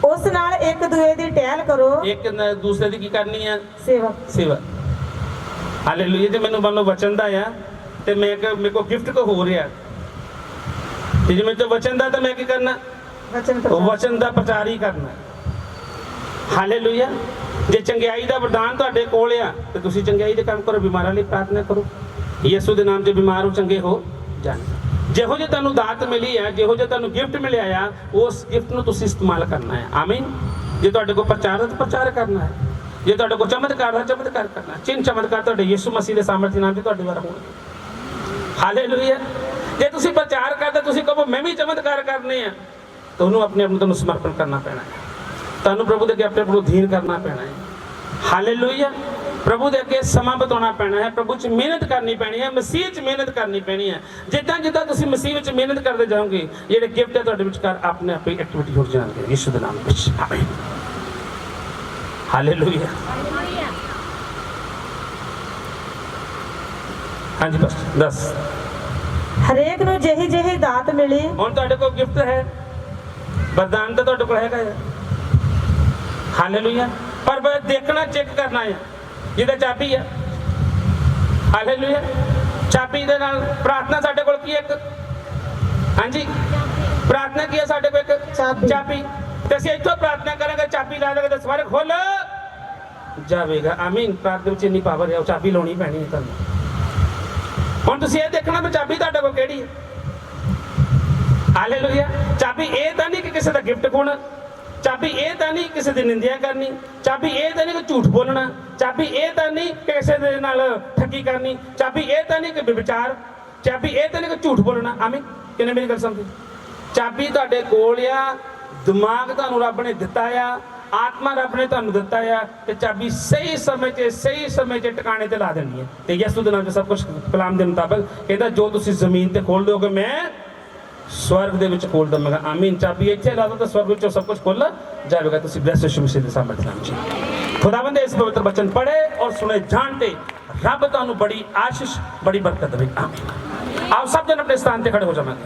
ਉਸ ਨਾਲ ਇੱਕ ਦੂਏ ਦੀ ਟਹਿਲ ਕਰੋ, ਇੱਕ ਦੂਸਰੇ ਦੀ ਕੀ ਕਰਨੀ ਆ? ਸੇਵਾ। ਸੇਵਾ। ਹਾਲੇਲੂਇਆ। ਜੇ ਮੈਨੂੰ ਮੰਨ ਲਓ ਵਚਨ ਦਾ ਆ ਤੇ ਮੇਰੇ ਕੋ ਗਿਫਟ ਕੋ ਹੋ ਰਿਹਾ ਤੇ ਜੇ ਮੈਨੂੰ ਵਚਨ ਦਾ ਤਾਂ ਮੈਂ ਕੀ ਕਰਨਾ? ਵਚਨ ਉਹ ਵਚਨ ਦਾ ਪ੍ਰਚਾਰ ਹੀ ਕਰਨਾ। ਹਾਲੇਲੂਇਆ। ਜੇ ਚੰਗਿਆਈ ਦਾ ਵਰਦਾਨ ਤੁਹਾਡੇ ਕੋਲ ਆ ਤੇ ਤੁਸੀਂ ਚੰਗਿਆਈ ਦੇ ਕੰਮ ਕਰੋ, ਬਿਮਾਰਾਂ ਲਈ ਪ੍ਰਾਰਥਨਾ ਕਰੋ, ਯਿਸੂ ਦੇ ਨਾਮ 'ਚ ਬਿਮਾਰ ਹੋ ਚੰਗੇ ਹੋ ਜਾਣ। ਜਿਹੋ ਜੇ ਤੁਹਾਨੂੰ ਦਾਤ ਮਿਲੀ ਹੈ, ਜਿਹੋ ਜੇ ਤੁਹਾਨੂੰ ਗਿਫਟ ਮਿਲਿਆ ਆ, ਉਸ ਗਿਫਟ ਨੂੰ ਤੁਸੀਂ ਇਸਤੇਮਾਲ ਕਰਨਾ ਹੈ। ਆਮੀਨ। ਜੇ ਤੁਹਾਡੇ ਕੋਲ ਪ੍ਰਚਾਰ ਦਾ ਤਾਂ ਪ੍ਰਚਾਰ ਕਰਨਾ ਹੈ, ਜੇ ਤੁਹਾਡੇ ਕੋਲ ਚਮਤਕਾਰ ਦਾ ਚਮਤਕਾਰ ਕਰਨਾ। ਚਿੰਨ ਚਮਤਕਾਰ ਤੁਹਾਡੇ ਯਿਸੂ ਮਸੀਹ ਦੇ ਸਾਮਰਥ ਨਾਮ 'ਤੇ ਤੁਹਾਡੇ ਦੁਆਰਾ ਹੋਣਗੇ। ਹਾਲੇਲੂਇਆ। ਜੇ ਤੁਸੀਂ ਪ੍ਰਚਾਰ ਕਰਦੇ, ਤੁਸੀਂ ਕਹੋ ਮੈਂ ਵੀ ਚਮਤਕਾਰ ਕਰਨੇ ਆ, ਤੁਹਾਨੂੰ ਆਪਣੇ ਆਪ ਨੂੰ ਤੁਹਾਨੂੰ ਸਮਰਪਣ ਕਰਨਾ ਪੈਣਾ ਹੈ, ਤੁਹਾਨੂੰ ਪ੍ਰਭੂ ਦੇ ਅੱਗੇ ਆਪਣੇ ਆਪ ਨੂੰ ਅਧੀਨ ਕਰਨਾ ਪੈਣਾ ਹੈ। ਹਾਲੇਲੂਇਆ। ਪ੍ਰਭੂ ਦੇ ਅੱਗੇ ਸਮਾਂ ਬਿਤਾਉਣਾ ਪੈਣਾ ਹੈ, ਪ੍ਰਭੂ 'ਚ ਮਿਹਨਤ ਕਰਨੀ ਪੈਣੀ ਹੈ, ਮਸੀਹ 'ਚ ਮਿਹਨਤ ਕਰਨੀ ਪੈਣੀ ਹੈ। ਜਿੱਦਾਂ ਤੁਸੀਂ ਮਸੀਹ ਵਿੱਚ ਮਿਹਨਤ ਕਰਦੇ ਜਾਓਗੇ, ਜਿਹੜੇ ਗਿਫਟ ਹੈ ਤੁਹਾਡੇ ਵਿਚਕਾਰ ਆਪਣੇ ਆਪੇ ਐਕਟੀਵਿਟੀ ਹੋ ਜਾਣਗੇ ਯਿਸੂ ਦੇ ਨਾਮ ਵਿੱਚ। ਆਮੀਨ। ਹਾਲੇਲੂਇਆ। ਹਾਂਜੀ ਬਸ ਦੱਸ। ਹਰੇਕ ਨੂੰ ਜਿਹੀ ਦਾਤ ਮਿਲੀ। ਹੁਣ ਤੁਹਾਡੇ ਕੋਲ ਗਿਫਟ ਹੈ, ਵਰਦਾਨ ਤਾਂ ਤੁਹਾਡੇ ਕੋਲ ਹੈਗਾ ਹੈ। ਹਾਲੇਲੂਇਆ। ਪਰ ਬਸ ਦੇਖਣਾ, ਚੈੱਕ ਕਰਨਾ ਹੈ ਜਿਹਦਾ ਚਾਬੀ ਹੈ। ਹਾਲੇਲੂਇਆ। ਚਾਬੀ ਦੇ ਨਾਲ ਪ੍ਰਾਰਥਨਾ ਸਾਡੇ ਕੋਲ ਕੀ ਹੈ? ਇੱਕ ਹਾਂਜੀ ਪ੍ਰਾਰਥਨਾ ਕੀ ਹੈ ਸਾਡੇ ਕੋਲ? ਇੱਕ ਚਾਬੀ। ਤੇ ਅਸੀਂ ਇੱਥੋਂ ਪ੍ਰਾਰਥਨਾ ਕਰਾਂਗੇ, ਚਾਬੀ ਲਾ ਦੇਗਾ ਤਾਂ ਸਵਾਰੇ ਖੋਲ ਜਾਵੇਗਾ। ਆਮੀਨ। ਪ੍ਰਾਰਥਨਾ ਵਿੱਚ ਇੰਨੀ ਪਾਵਰ ਹੈ, ਉਹ ਚਾਬੀ ਲਾਉਣੀ ਪੈਣੀ ਹੈ ਤੁਹਾਨੂੰ। ਹੁਣ ਤੁਸੀਂ ਇਹ ਦੇਖਣਾ ਵੀ ਚਾਬੀ ਤੁਹਾਡੇ ਕੋਲ ਕਿਹੜੀ ਹੈ। ਹਾਲੇਲੂਇਆ। ਚਾਬੀ ਇਹ ਤਾਂ ਨਹੀਂ ਕਿ ਕਿਸੇ ਦਾ ਗਿਫਟ ਖੋਣਾ, ਚਾਬੀ ਇਹ ਤਾਂ ਨਹੀਂ ਕਿਸੇ ਦੀ ਨਿੰਦਿਆ ਕਰਨੀ, ਚਾਬੀ ਇਹ ਤਾਂ ਨਹੀਂ ਕਿ ਝੂਠ ਬੋਲਣਾ, ਚਾਬੀ ਇਹ ਤਾਂ ਨਹੀਂ ਕਿਸੇ ਦੇ ਨਾਲ ਠੱਗੀ ਕਰਨੀ, ਚਾਬੀ ਇਹ ਤਾਂ ਨਹੀਂ ਕਿ ਵਿਚਾਰ, ਚਾਬੀ ਇਹ ਤਾਂ ਨਹੀਂ ਕਿ ਝੂਠ ਬੋਲਣਾ। ਆਮੀਨ। ਕਿੰਨੇ ਮੇਰੀ ਗੱਲ ਸਮਝੀ? ਚਾਬੀ ਤੁਹਾਡੇ ਕੋਲ ਆ, ਦਿਮਾਗ ਤੁਹਾਨੂੰ ਰੱਬ ਨੇ ਦਿੱਤਾ ਆ, ਆਤਮਾ ਰੱਬ ਨੇ ਤੁਹਾਨੂੰ ਦਿੱਤਾ ਆ, ਤੇ ਚਾਬੀ ਸਹੀ ਸਮੇਂ 'ਚ ਟਿਕਾਣੇ ਤੇ ਲਾ ਦੇਣੀ ਹੈ। ਤੇ ਯਿਸੂ ਦੇ ਨਾਮ 'ਚ ਸਭ ਕੁਝ ਕਲਾਮ ਦੇ ਮੁਤਾਬਕ ਕਹਿੰਦਾ, ਜੋ ਤੁਸੀਂ ਜ਼ਮੀਨ ਤੇ ਖੋਲ ਦਿਓਗੇ ਮੈਂ ਸਵਰਗ ਦੇ ਵਿੱਚ ਖੋਲ ਦਵਾਂਗਾ। ਆਮੀਨ। ਚਾਬੀ ਇੱਥੇ ਲਾ ਦੋ ਤਾਂ ਸਵਰਗ ਵਿੱਚੋਂ ਸਭ ਕੁਝ ਖੁੱਲ ਜਾਵੇਗਾ। ਤੁਸੀਂ ਬਲੈਸ ਯਿਸੂ ਮਸੀਹ ਦੇ ਸਾਮਰਥ ਨਾਮ 'ਚ ਖੁਦਾਵੰਦ ਦੇ ਇਸ ਪਵਿੱਤਰ ਬਚਨ ਪੜ੍ਹੇ ਔਰ ਸੁਣੇ ਜਾਣ ਤੇ ਰੱਬ ਤੁਹਾਨੂੰ ਬੜੀ ਆਸ਼ੀਸ਼, ਬੜੀ ਬਰਕਤ ਦੇਵੇ। ਆਮੀਨ। ਆਪ ਸਭ ਜਨ ਆਪਣੇ ਸਥਾਨ ਤੇ ਖੜੇ ਹੋ ਜਾਵਾਂਗੇ।